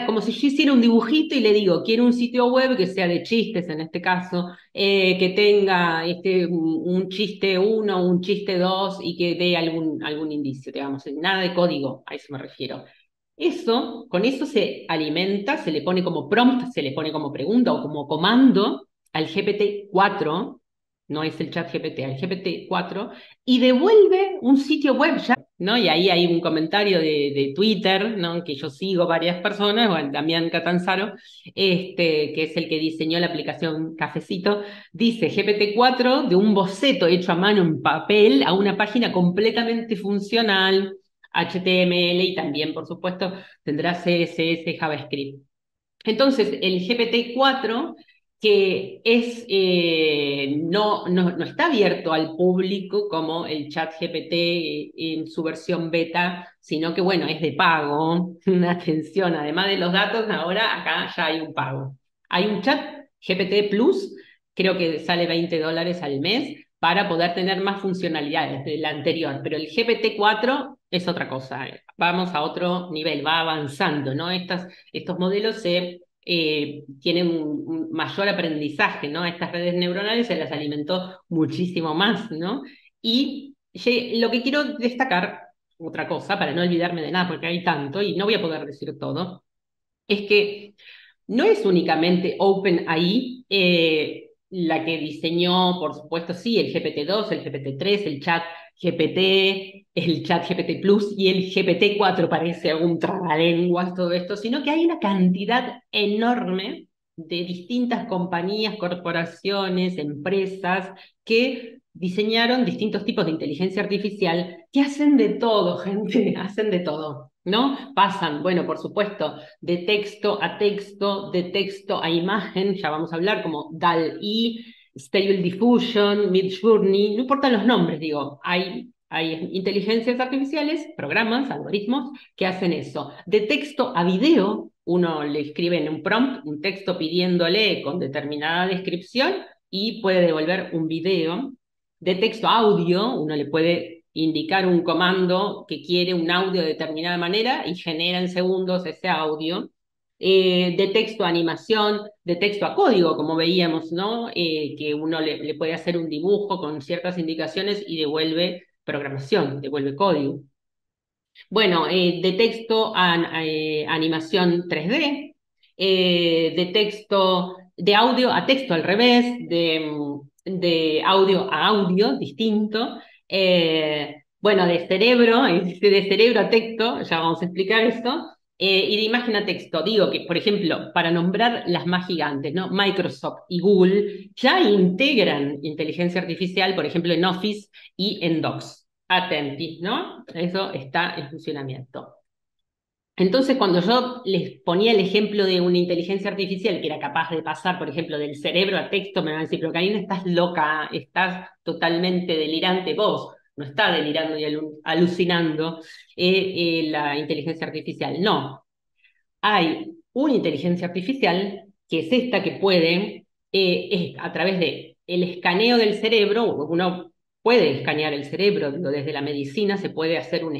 Como si yo hiciera un dibujito y le digo, quiero un sitio web que sea de chistes en este caso, que tenga un chiste uno, un chiste dos y que dé algún indicio, digamos, nada de código, a eso me refiero. Eso, con eso se alimenta, se le pone como prompt, se le pone como pregunta o como comando al GPT-4, no es el chat GPT, al GPT-4, y devuelve un sitio web ya, ¿no? Y ahí hay un comentario de Twitter, ¿no? Que yo sigo varias personas, bueno, Damián Catanzaro, que es el que diseñó la aplicación Cafecito, dice GPT-4 de un boceto hecho a mano en papel a una página completamente funcional, HTML y también, por supuesto, tendrá CSS, JavaScript. Entonces, el GPT-4, que no está abierto al público como el chat GPT en su versión beta, sino que, bueno, es de pago. Atención, además de los datos, ahora acá ya hay un pago. Hay un chat GPT Plus, creo que sale $20 al mes, para poder tener más funcionalidades del anterior, pero el GPT-4 es otra cosa, vamos a otro nivel, va avanzando, ¿no? Estos modelos tienen un mayor aprendizaje, ¿no? Estas redes neuronales se las alimentó muchísimo más, ¿no? Y lo que quiero destacar, otra cosa, para no olvidarme de nada, porque hay tanto y no voy a poder decir todo, es que no es únicamente OpenAI la que diseñó, por supuesto, sí, el GPT-2, el GPT-3, el chat GPT, el chat GPT Plus y el GPT-4, parece un trabalenguas todo esto, sino que hay una cantidad enorme de distintas compañías, corporaciones, empresas que diseñaron distintos tipos de inteligencia artificial que hacen de todo, gente, hacen de todo, ¿no? Pasan, bueno, por supuesto, de texto a imagen, ya vamos a hablar, como DALL-E, Stable Diffusion, Midjourney, no importan los nombres, digo, hay inteligencias artificiales, programas, algoritmos que hacen eso. De texto a video, uno le escribe en un prompt un texto pidiéndole con determinada descripción y puede devolver un video. De texto a audio, uno le puede indicar un comando que quiere un audio de determinada manera y genera en segundos ese audio. De texto a animación, de texto a código, como veíamos, ¿no? Que uno le puede hacer un dibujo con ciertas indicaciones y devuelve programación, devuelve código. Bueno, de texto a animación 3D, de audio a texto al revés, de audio a audio distinto. Bueno, de cerebro a texto, ya vamos a explicar esto. Y de imagen a texto, digo que, por ejemplo, para nombrar las más gigantes, ¿no? Microsoft y Google ya integran inteligencia artificial, por ejemplo, en Office y en Docs. Atenti, ¿no? Eso está en funcionamiento. Entonces, cuando yo les ponía el ejemplo de una inteligencia artificial que era capaz de pasar, por ejemplo, del cerebro a texto, me van a decir, pero Karina, estás loca, estás totalmente delirante. Vos no está delirando y alucinando la inteligencia artificial. No, hay una inteligencia artificial que es esta que puede, a través de el escaneo del cerebro, uno puede escanear el cerebro, digo, desde la medicina se puede hacer un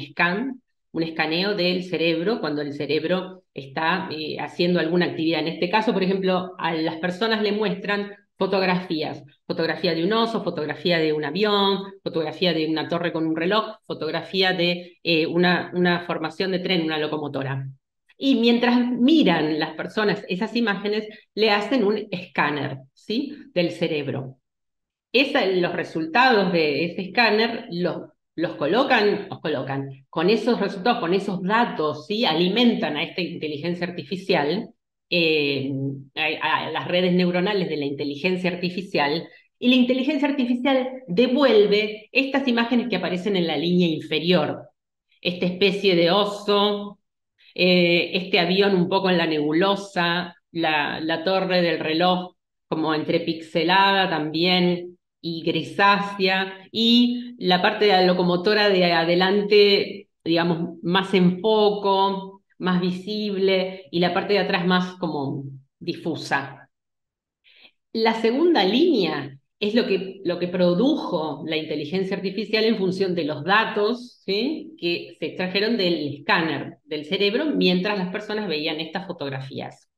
escaneo del cerebro cuando el cerebro está haciendo alguna actividad. En este caso, por ejemplo, a las personas le muestran fotografías, fotografía de un oso, fotografía de un avión, fotografía de una torre con un reloj, fotografía de una formación de tren, una locomotora. Y mientras miran las personas esas imágenes, le hacen un escáner, ¿sí? Del cerebro. Los resultados de ese escáner los colocan con esos resultados, con esos datos, ¿sí? Alimentan a esta inteligencia artificial, eh, a las redes neuronales de la inteligencia artificial, y la inteligencia artificial devuelve estas imágenes que aparecen en la línea inferior. Esta especie de oso, este avión un poco en la nebulosa, la torre del reloj como entre pixelada también y grisácea, y la parte de la locomotora de adelante, digamos, más en foco, más visible, y la parte de atrás más como difusa. La segunda línea es lo que produjo la inteligencia artificial en función de los datos, ¿sí?, que se extrajeron del escáner del cerebro mientras las personas veían estas fotografías.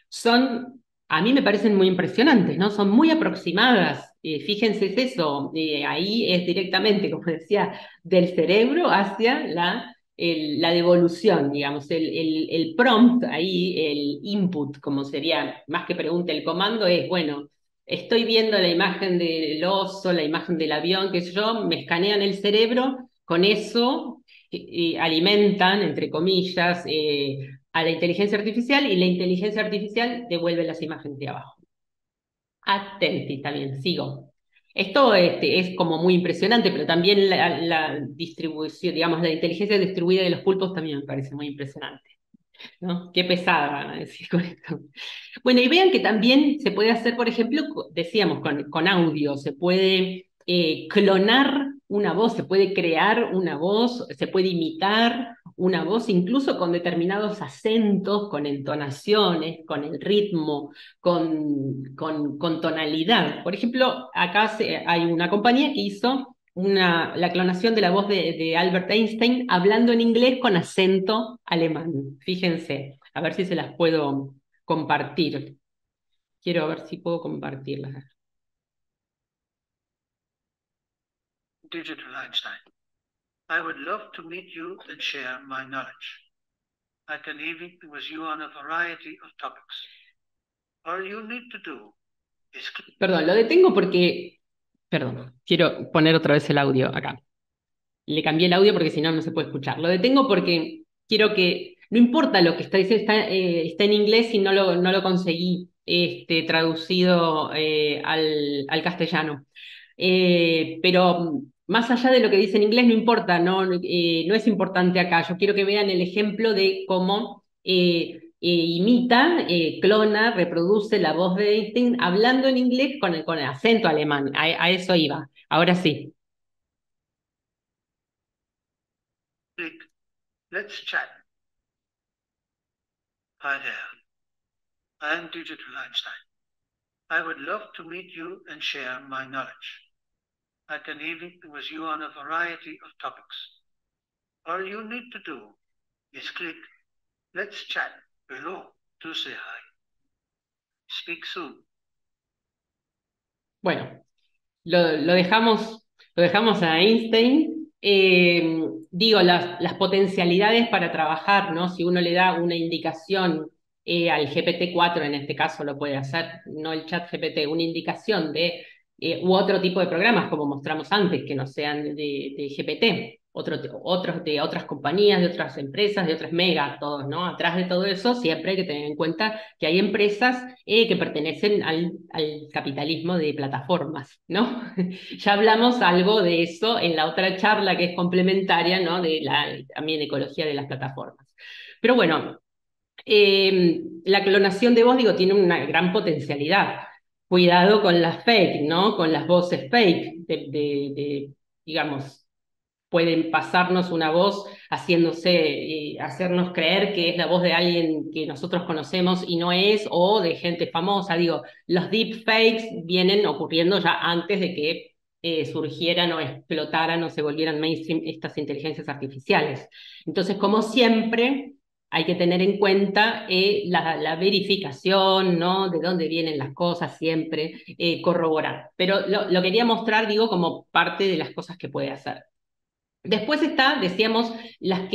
Son, a mí me parecen muy impresionantes, ¿no? Son muy aproximadas. Fíjense, es eso, ahí es directamente, como decía, del cerebro hacia la devolución, digamos, el prompt, ahí el input, como sería, más que pregunta, el comando es, bueno, estoy viendo la imagen del oso, la imagen del avión, qué sé yo, me escanean el cerebro, con eso alimentan, entre comillas, a la inteligencia artificial, y la inteligencia artificial devuelve las imágenes de abajo. Atenti, también, sigo. Esto es como muy impresionante, pero también la distribución, digamos, la inteligencia distribuida de los pulpos también me parece muy impresionante, ¿no? Qué pesada, van a decir con esto. Bueno, y vean que también se puede hacer, por ejemplo, decíamos, con audio, se puede clonar una voz, se puede crear una voz, se puede imitar una voz, incluso con determinados acentos, con entonaciones, con el ritmo, con tonalidad. Por ejemplo, acá hay una compañía que hizo la clonación de la voz de Albert Einstein hablando en inglés con acento alemán. Fíjense, a ver si se las puedo compartir. Quiero ver si puedo compartirlas. Digital Einstein. I would love to meet you and share my knowledge. I can even with you on a variety of topics. All you need to do is click. Perdón, lo detengo porque... Perdón, quiero poner otra vez el audio acá. Le cambié el audio porque si no, no se puede escuchar. Lo detengo porque quiero que... No importa lo que está diciendo, está en inglés y no lo conseguí traducido al castellano. Pero más allá de lo que dice en inglés, no importa, no es importante acá. Yo quiero que vean el ejemplo de cómo imita, clona, reproduce la voz de Einstein hablando en inglés con el acento alemán. A eso iba. Ahora sí. Click. Let's chat. Hi there. I'm Digital Einstein. I would love to meet you and share my knowledge. I can even with you on a variety of topics. All you need to do is click Let's chat below to say hi. Speak soon. Bueno, lo dejamos a Einstein. Digo, las potencialidades para trabajar, ¿no? Si uno le da una indicación al GPT-4, en este caso lo puede hacer, no el chat GPT, una indicación u otro tipo de programas, como mostramos antes, que no sean de GPT, otros de otras compañías, de otras empresas, de otras megas, todos, ¿no? Atrás de todo eso siempre hay que tener en cuenta que hay empresas que pertenecen al capitalismo de plataformas, ¿no? Ya hablamos algo de eso en la otra charla que es complementaria, ¿no? De también ecología de las plataformas. Pero bueno, la clonación de voz, digo, tiene una gran potencialidad. Cuidado con las fake, ¿no? Con las voces fake, digamos, pueden pasarnos una voz hacernos creer que es la voz de alguien que nosotros conocemos y no es, o de gente famosa. Digo, los deepfakes vienen ocurriendo ya antes de que surgieran o explotaran o se volvieran mainstream estas inteligencias artificiales. Entonces, como siempre, hay que tener en cuenta la verificación, ¿no? De dónde vienen las cosas, siempre corroborar. Pero lo quería mostrar, digo, como parte de las cosas que puede hacer. Después está, decíamos, la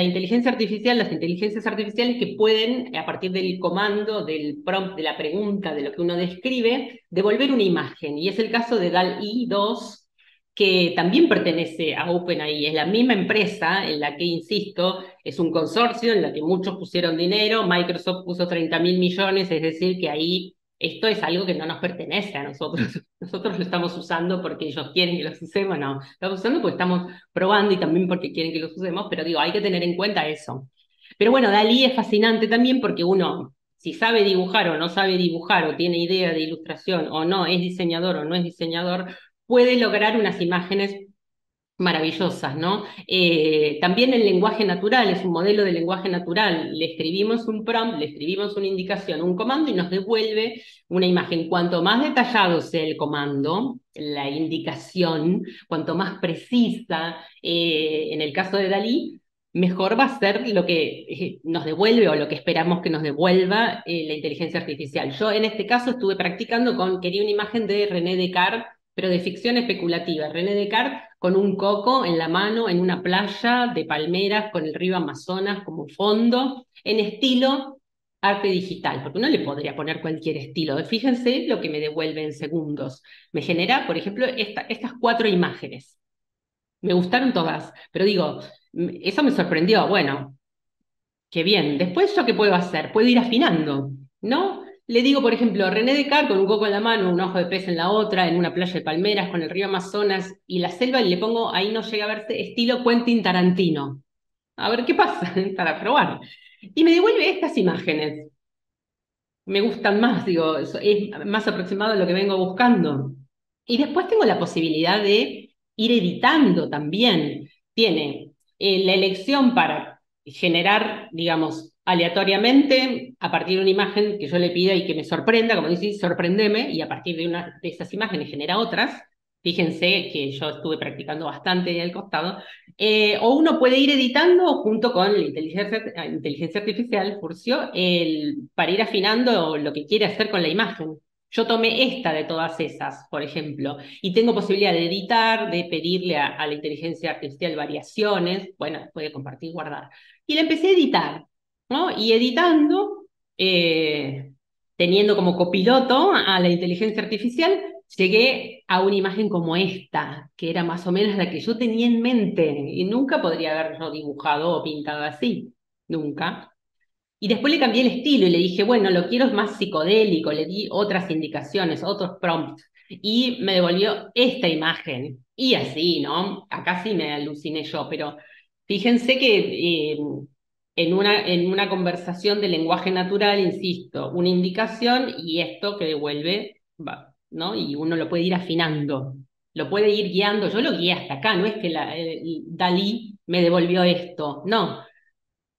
inteligencia artificial, las inteligencias artificiales que pueden, a partir del comando, del prompt, de la pregunta, de lo que uno describe, devolver una imagen. Y es el caso de DALL-E 2, que también pertenece a OpenAI. Es la misma empresa en la que, insisto, es un consorcio en la que muchos pusieron dinero, Microsoft puso 30.000 millones, es decir, que ahí esto es algo que no nos pertenece a nosotros. Nosotros lo estamos usando porque ellos quieren que los usemos, no. Estamos usando porque estamos probando y también porque quieren que los usemos, pero digo, hay que tener en cuenta eso. Pero bueno, Dalí es fascinante también porque uno, si sabe dibujar o no sabe dibujar, o tiene idea de ilustración o no, es diseñador o no es diseñador, puede lograr unas imágenes maravillosas, ¿no? También el lenguaje natural es un modelo de lenguaje natural. Le escribimos un prompt, le escribimos una indicación, un comando y nos devuelve una imagen. Cuanto más detallado sea el comando, la indicación, cuanto más precisa, en el caso de Dalí, mejor va a ser lo que nos devuelve o lo que esperamos que nos devuelva la inteligencia artificial. Yo en este caso estuve practicando quería una imagen de René Descartes, pero de ficción especulativa. René Descartes con un coco en la mano en una playa de palmeras con el río Amazonas como fondo, en estilo arte digital, porque no le podría poner cualquier estilo. Fíjense lo que me devuelve en segundos. Me genera, por ejemplo, estas 4 imágenes. Me gustaron todas, pero digo, eso me sorprendió. Bueno, qué bien. Después, ¿yo qué puedo hacer? Puedo ir afinando, ¿no? Le digo, por ejemplo, René Descartes con un coco en la mano, un ojo de pez en la otra, en una playa de palmeras con el río Amazonas y la selva, y le pongo, ahí no llega a verse, estilo Quentin Tarantino. A ver qué pasa, para probar. Y me devuelve estas imágenes. Me gustan más, digo, es más aproximado a lo que vengo buscando. Y después tengo la posibilidad de ir editando también. Tiene la elección para generar, digamos, aleatoriamente, a partir de una imagen que yo le pida y que me sorprenda, como dice, sorprendeme, y a partir de una de esas imágenes genera otras. Fíjense que yo estuve practicando bastante ahí al costado. O uno puede ir editando junto con la inteligencia artificial, Furcio, para ir afinando lo que quiere hacer con la imagen. Yo tomé esta de todas esas, por ejemplo, y tengo posibilidad de editar, de pedirle a la inteligencia artificial variaciones, bueno, puede compartir, guardar. Y la empecé a editar, ¿no? Y editando, eh, teniendo como copiloto a la inteligencia artificial, llegué a una imagen como esta, que era más o menos la que yo tenía en mente, y nunca podría haber yo dibujado o pintado así, nunca. Y después le cambié el estilo y le dije, bueno, lo quiero más psicodélico, le di otras indicaciones, otros prompts, y me devolvió esta imagen. Y así, ¿no? Acá sí me aluciné yo, pero fíjense que en una conversación de lenguaje natural, insisto, una indicación y esto que devuelve, va, ¿no? Y uno lo puede ir afinando, lo puede ir guiando. Yo lo guié hasta acá, no es que Dalí me devolvió esto, no,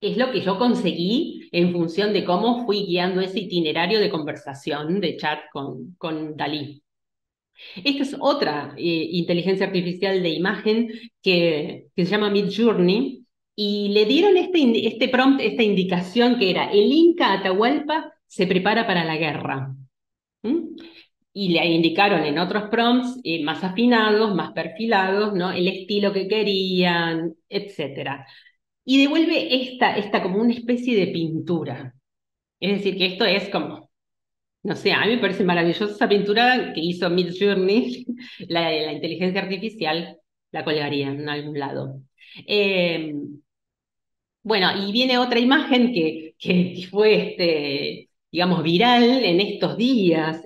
es lo que yo conseguí en función de cómo fui guiando ese itinerario de conversación, de chat con Dalí. Esta es otra inteligencia artificial de imagen que se llama Midjourney y le dieron este prompt, esta indicación que era: el Inca Atahualpa se prepara para la guerra. ¿Mm? Y le indicaron en otros prompts más afinados, más perfilados, ¿no? El estilo que querían, etcétera. Y devuelve esta como una especie de pintura. Es decir, que esto es como, no sé, a mí me parece maravillosa esa pintura que hizo Midjourney, la inteligencia artificial, la colgaría en algún lado. Eh, bueno, y viene otra imagen que fue, digamos, viral en estos días,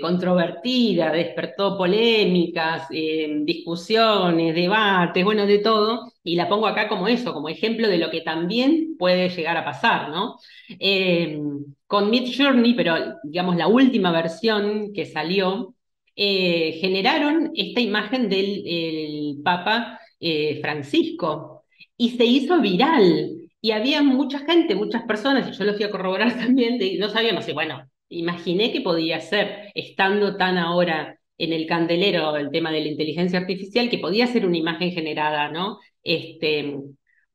controvertida, despertó polémicas, discusiones, debates, bueno, de todo, y la pongo acá como eso, como ejemplo de lo que también puede llegar a pasar, ¿no? Eh, con Midjourney, pero digamos la última versión que salió, generaron esta imagen del el Papa Francisco y se hizo viral. Y había mucha gente, muchas personas, y yo lo fui a corroborar también, no sabíamos, y bueno, imaginé que podía ser, estando tan ahora en el candelero el tema de la inteligencia artificial, que podía ser una imagen generada, ¿no?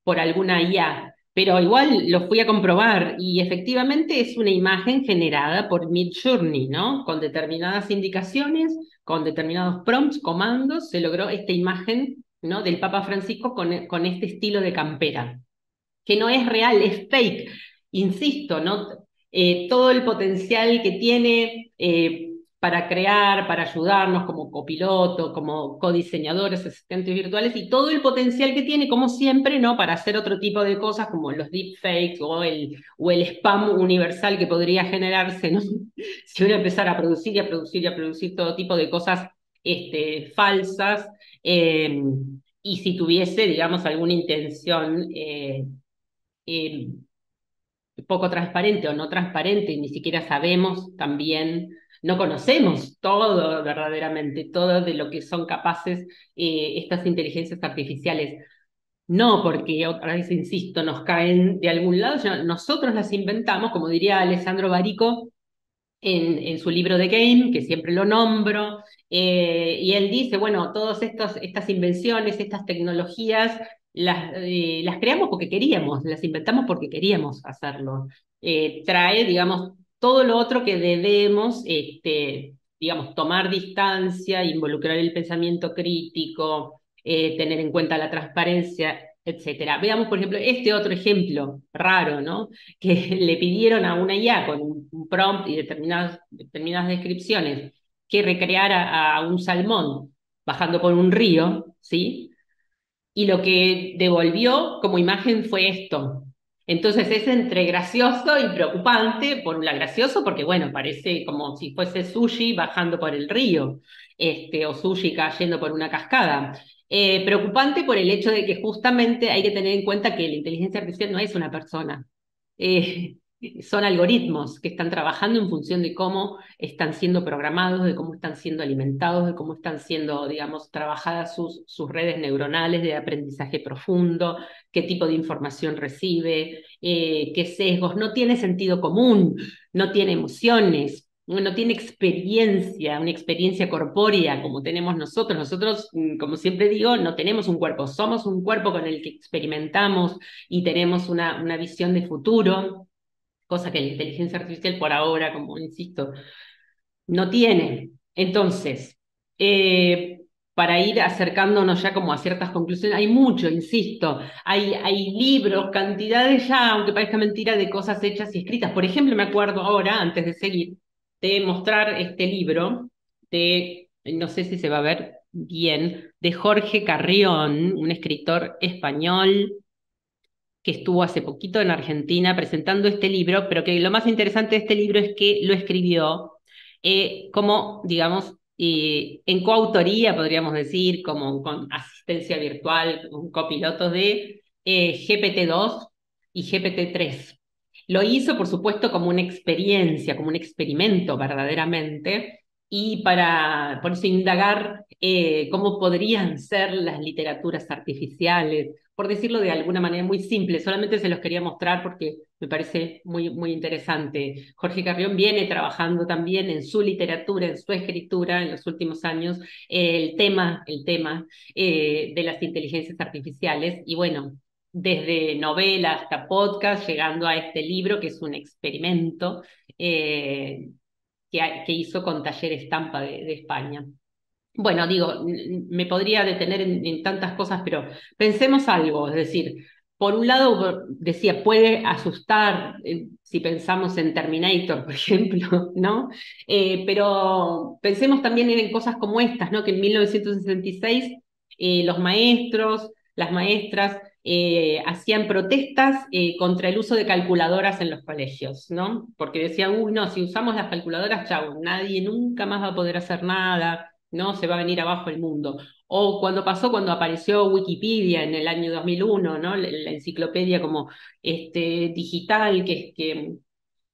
Por alguna IA. Pero igual lo fui a comprobar y efectivamente es una imagen generada por Midjourney, ¿no? Con determinadas indicaciones, con determinados prompts, comandos, se logró esta imagen, ¿no? Del Papa Francisco con este estilo de campera que no es real, es fake. Insisto, ¿no? Todo el potencial que tiene para crear, para ayudarnos como copiloto, como codiseñadores, asistentes virtuales, y todo el potencial que tiene, como siempre, ¿no? Para hacer otro tipo de cosas como los deepfakes o el spam universal que podría generarse, ¿no? Si uno empezara a producir y a producir y a producir todo tipo de cosas falsas, eh, y si tuviese, digamos, alguna intención eh, poco transparente o no transparente, y ni siquiera sabemos también, no conocemos todo verdaderamente, todo de lo que son capaces estas inteligencias artificiales. No porque, otra vez insisto, nos caen de algún lado, nosotros las inventamos, como diría Alessandro Barico en su libro The Game, que siempre lo nombro, y él dice, bueno, todas estas invenciones, estas tecnologías, las creamos porque queríamos, las inventamos porque queríamos hacerlo. Trae, digamos, todo lo otro que debemos, digamos, tomar distancia, involucrar el pensamiento crítico, tener en cuenta la transparencia, etcétera. Veamos, por ejemplo, este otro ejemplo raro, ¿no? Que le pidieron a una IA con un prompt y determinadas descripciones que recreara a un salmón bajando por un río, ¿sí? Y lo que devolvió como imagen fue esto. Entonces es entre gracioso y preocupante, por un lado gracioso porque, bueno, parece como si fuese sushi bajando por el río, o sushi cayendo por una cascada. Preocupante por el hecho de que justamente hay que tener en cuenta que la inteligencia artificial no es una persona. Eh, Son algoritmos que están trabajando en función de cómo están siendo programados, de cómo están siendo alimentados, de cómo están siendo, digamos, trabajadas sus redes neuronales de aprendizaje profundo, qué tipo de información recibe, qué sesgos. No tiene sentido común, no tiene emociones. No tiene experiencia, una experiencia corpórea como tenemos nosotros. Nosotros, como siempre digo, no tenemos un cuerpo, somos un cuerpo con el que experimentamos y tenemos una visión de futuro, cosa que la inteligencia artificial por ahora, como insisto, no tiene. Entonces, para ir acercándonos ya como a ciertas conclusiones, hay mucho, insisto, hay libros, cantidades ya, aunque parezca mentira, de cosas hechas y escritas. Por ejemplo, me acuerdo ahora, antes de seguir, de mostrar este libro de, no sé si se va a ver bien, de Jorge Carrión, un escritor español que estuvo hace poquito en Argentina presentando este libro, pero que lo más interesante de este libro es que lo escribió como, digamos, en coautoría, podríamos decir, como con asistencia virtual, un copiloto de GPT-2 y GPT-3. Lo hizo, por supuesto, como una experiencia, como un experimento verdaderamente, y para, por eso, indagar cómo podrían ser las literaturas artificiales, por decirlo de alguna manera muy simple. Solamente se los quería mostrar porque me parece muy, muy interesante. Jorge Carrión viene trabajando también en su literatura, en su escritura en los últimos años, el tema de las inteligencias artificiales, y bueno, desde novela hasta podcast, llegando a este libro que es un experimento que hizo con Taller Estampa de España. Bueno, digo, me podría detener en tantas cosas, pero pensemos algo, es decir, por un lado, decía, puede asustar si pensamos en Terminator, por ejemplo, ¿no? Pero pensemos también en cosas como estas, ¿no? Que en 1966 los maestros, las maestras hacían protestas contra el uso de calculadoras en los colegios, ¿no? Porque decían, uy, no, si usamos las calculadoras, chau, nadie nunca más va a poder hacer nada, ¿no? Se va a venir abajo el mundo. O cuando apareció Wikipedia en el año 2001, ¿no? La enciclopedia como digital que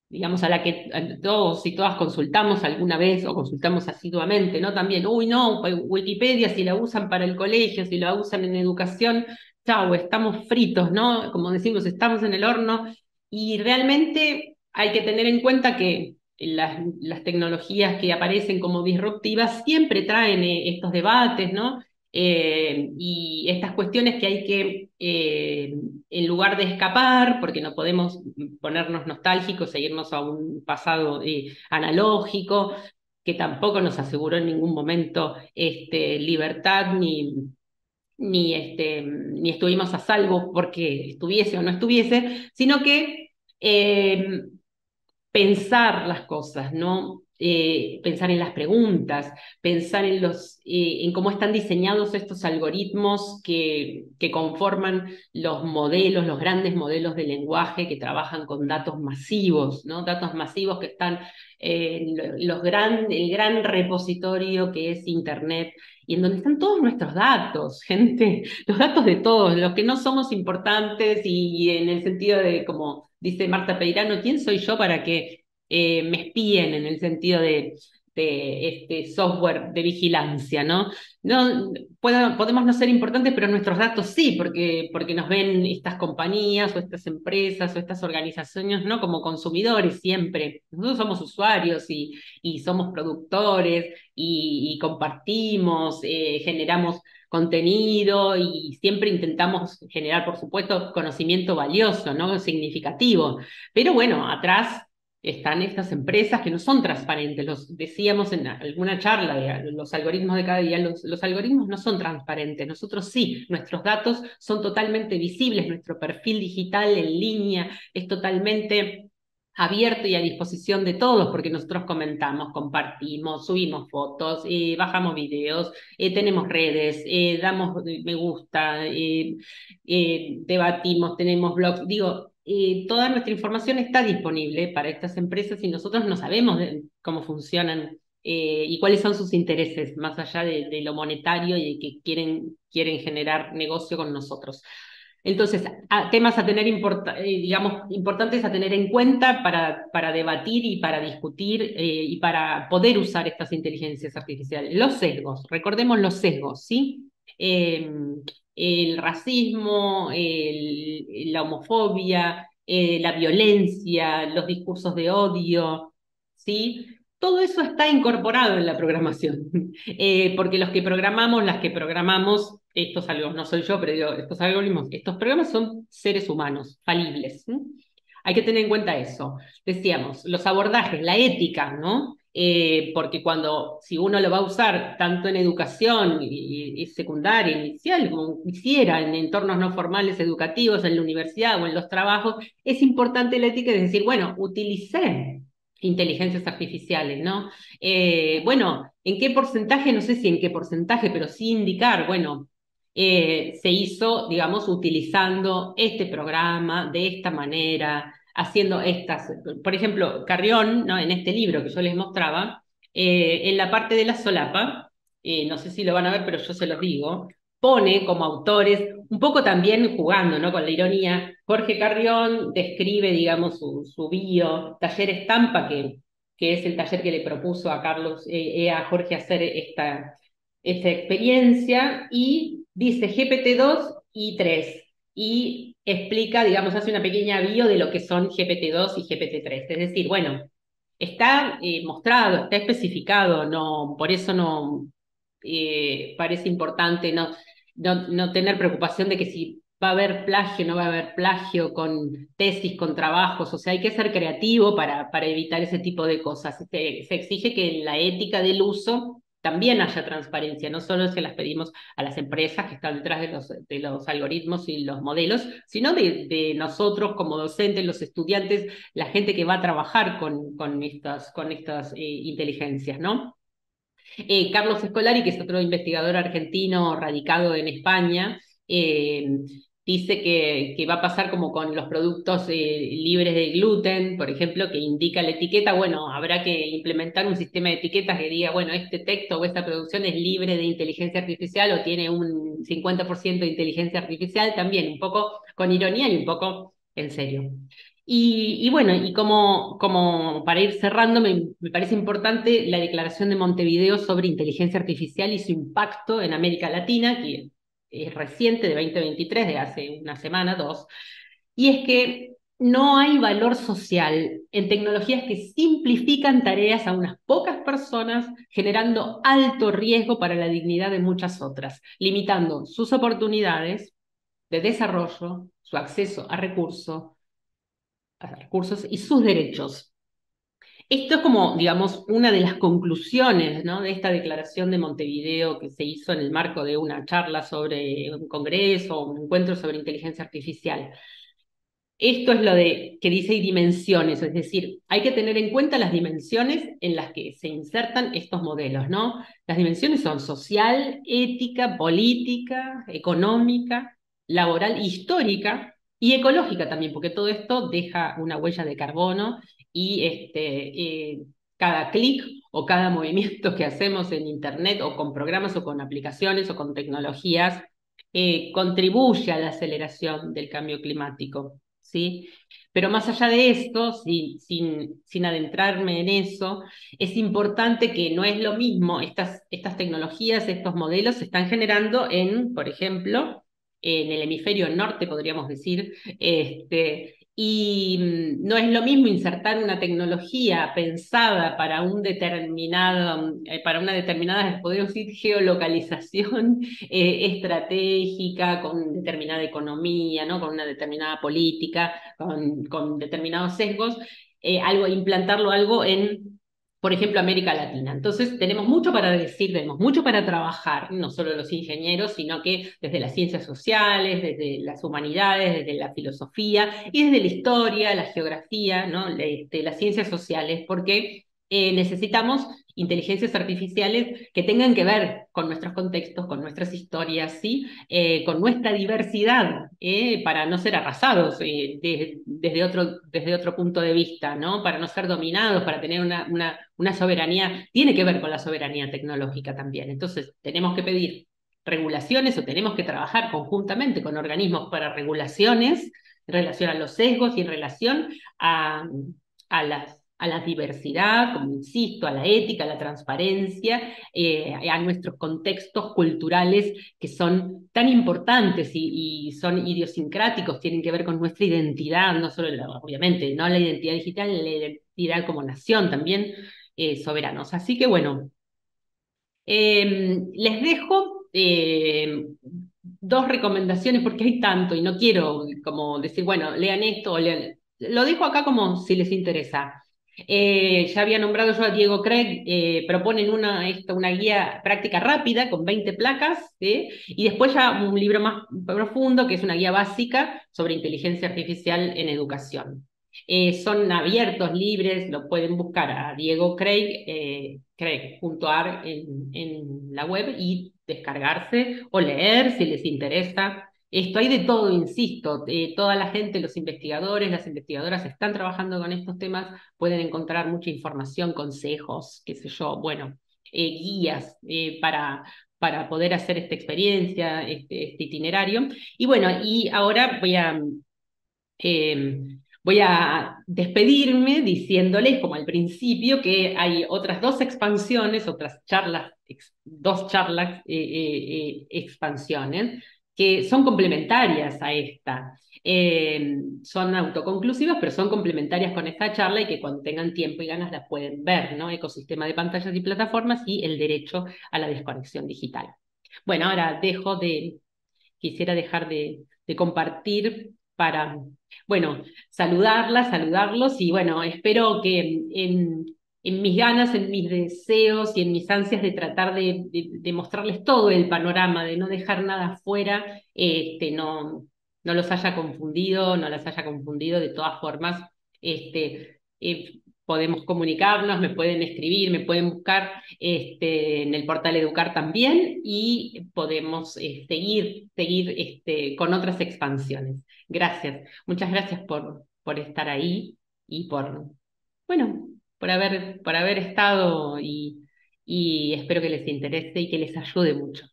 digamos, a la que todos y todas consultamos alguna vez o consultamos asiduamente, ¿no? También, uy, no, Wikipedia, si la usan para el colegio, si la usan en educación, chau, estamos fritos, ¿no? Como decimos, estamos en el horno, y realmente hay que tener en cuenta que las tecnologías que aparecen como disruptivas siempre traen estos debates, ¿no? Y estas cuestiones que hay que, en lugar de escapar, porque no podemos ponernos nostálgicos e irnos a un pasado analógico, que tampoco nos aseguró en ningún momento libertad ni estuvimos a salvo porque estuviese o no estuviese, sino que pensar las cosas, ¿no? pensar en las preguntas, pensar en en cómo están diseñados estos algoritmos que conforman los modelos, los grandes modelos de lenguaje que trabajan con datos masivos, ¿no? Datos masivos que están el gran repositorio que es Internet y en donde están todos nuestros datos, gente, los datos de todos, los que no somos importantes y en el sentido de, como dice Marta Peirano, ¿quién soy yo para que me espíen en el sentido de este software de vigilancia, ¿no? No, podemos no ser importantes, pero nuestros datos sí, porque nos ven estas compañías o estas empresas o estas organizaciones, ¿no? Como consumidores siempre. Nosotros somos usuarios y somos productores y compartimos, generamos contenido y siempre intentamos generar, por supuesto, conocimiento valioso, ¿no? Significativo. Pero bueno, atrás están estas empresas que no son transparentes. Los decíamos en alguna charla de los algoritmos de cada día, los algoritmos no son transparentes. Nosotros sí, nuestros datos son totalmente visibles, nuestro perfil digital en línea es totalmente abierto y a disposición de todos, porque nosotros comentamos, compartimos, subimos fotos, bajamos videos, tenemos redes, damos me gusta, debatimos, tenemos blogs. Digo, toda nuestra información está disponible para estas empresas y nosotros no sabemos cómo funcionan y cuáles son sus intereses, más allá de lo monetario y de que quieren generar negocio con nosotros. Entonces, temas a tener digamos, importantes a tener en cuenta para debatir y para discutir y para poder usar estas inteligencias artificiales. Los sesgos, recordemos los sesgos, ¿sí? El racismo, la homofobia, la violencia, los discursos de odio, ¿sí? Todo eso está incorporado en la programación, porque los que programamos, las que programamos, estos algoritmos, no soy yo, pero digo, estos algoritmos, estos programas son seres humanos, falibles. ¿Sí? Hay que tener en cuenta eso. Decíamos, los abordajes, la ética, ¿no? Porque si uno lo va a usar tanto en educación y secundaria, inicial, como quisiera, en entornos no formales educativos, en la universidad o en los trabajos, es importante la ética de decir, bueno, utilicé inteligencias artificiales, ¿no? Bueno, ¿en qué porcentaje? No sé si en qué porcentaje, pero sí indicar, bueno, se hizo, digamos, utilizando este programa de esta manera, haciendo estas, por ejemplo, Carrión, ¿no? En este libro que yo les mostraba, en la parte de la solapa, no sé si lo van a ver, pero yo se los digo, pone como autores, un poco también jugando, ¿no? Con la ironía, Jorge Carrión describe, digamos, su bio, Taller Estampa, que es el taller que le propuso a Carlos, a Jorge hacer esta experiencia, y dice GPT-2 y 3 y explica, digamos, hace una pequeña bio de lo que son GPT-2 y GPT-3. Es decir, bueno, está mostrado, está especificado, no, por eso no parece importante no tener preocupación de que si va a haber plagio, no va a haber plagio con tesis, con trabajos, o sea, hay que ser creativo para evitar ese tipo de cosas. Se exige que en la ética del uso también haya transparencia, no solo se las pedimos a las empresas que están detrás de los algoritmos y los modelos, sino de nosotros como docentes, los estudiantes, la gente que va a trabajar con estas inteligencias, ¿no? Carlos Escolari, que es otro investigador argentino radicado en España, dice que va a pasar como con los productos libres de gluten, por ejemplo, que indica la etiqueta, bueno, habrá que implementar un sistema de etiquetas que diga, bueno, este texto o esta producción es libre de inteligencia artificial o tiene un 50% de inteligencia artificial, también un poco con ironía y un poco en serio. Y bueno, y como para ir cerrando, me parece importante la declaración de Montevideo sobre inteligencia artificial y su impacto en América Latina, que es reciente, de 2023, de hace una semana, dos, y es que no hay valor social en tecnologías que simplifican tareas a unas pocas personas, generando alto riesgo para la dignidad de muchas otras, limitando sus oportunidades de desarrollo, su acceso a recursos y sus derechos. Esto es como, digamos, una de las conclusiones, ¿no? De esta declaración de Montevideo que se hizo en el marco de una charla sobre un congreso o un encuentro sobre inteligencia artificial. Esto es lo de que dice y dimensiones, es decir, hay que tener en cuenta las dimensiones en las que se insertan estos modelos, ¿no? Las dimensiones son social, ética, política, económica, laboral, histórica y ecológica también, porque todo esto deja una huella de carbono y cada clic o cada movimiento que hacemos en Internet o con programas o con aplicaciones o con tecnologías contribuye a la aceleración del cambio climático. ¿Sí? Pero más allá de esto, sin adentrarme en eso, es importante que no es lo mismo, estas tecnologías, estos modelos se están generando por ejemplo, en el hemisferio norte, podríamos decir, y no es lo mismo insertar una tecnología pensada para para una determinada, podríamos decir, geolocalización estratégica, con determinada economía, ¿no? Con una determinada política, con determinados sesgos, implantarlo algo en, por ejemplo, América Latina. Entonces, tenemos mucho para decir, tenemos mucho para trabajar, no solo los ingenieros, sino que desde las ciencias sociales, desde las humanidades, desde la filosofía y desde la historia, la geografía, ¿no? Las ciencias sociales, porque necesitamos inteligencias artificiales que tengan que ver con nuestros contextos, con nuestras historias, ¿sí? Con nuestra diversidad, para no ser arrasados desde otro punto de vista, ¿no? Para no ser dominados, para tener una soberanía, tiene que ver con la soberanía tecnológica también. Entonces, tenemos que pedir regulaciones o tenemos que trabajar conjuntamente con organismos para regulaciones en relación a los sesgos y en relación a la diversidad, como insisto, a la ética, a la transparencia, a nuestros contextos culturales que son tan importantes y son idiosincráticos, tienen que ver con nuestra identidad, no solo, obviamente, no la identidad digital, la identidad como nación también, soberanos. Así que bueno, les dejo dos recomendaciones porque hay tanto y no quiero como decir, bueno, lean esto o lean. Lo dejo acá como si les interesa. Ya había nombrado yo a Diego Craig, proponen una guía práctica rápida con 20 placas, ¿sí? Y después ya un libro más profundo que es una guía básica sobre inteligencia artificial en educación. Son abiertos, libres, lo pueden buscar a Diego Craig, Craig.ar en la web y descargarse o leer si les interesa. Esto hay de todo, insisto, toda la gente, los investigadores, las investigadoras están trabajando con estos temas, pueden encontrar mucha información, consejos, qué sé yo, bueno, guías para poder hacer esta experiencia, este itinerario. Y bueno, y ahora voy a despedirme diciéndoles, como al principio, que hay otras dos expansiones, otras charlas, dos charlas, expansiones, que son complementarias a esta. Son autoconclusivas, pero son complementarias con esta charla y que cuando tengan tiempo y ganas las pueden ver, ¿no? Ecosistema de pantallas y plataformas y el derecho a la desconexión digital. Bueno, ahora quisiera dejar de compartir para, bueno, saludarlos y bueno, espero que en mis ganas, en mis deseos y en mis ansias de tratar de mostrarles todo el panorama, de no dejar nada afuera, no los haya confundido, no las haya confundido. De todas formas, podemos comunicarnos, me pueden escribir, me pueden buscar en el portal Educar también y podemos seguir con otras expansiones. Gracias, muchas gracias por estar ahí y bueno, por haber estado y espero que les interese y que les ayude mucho.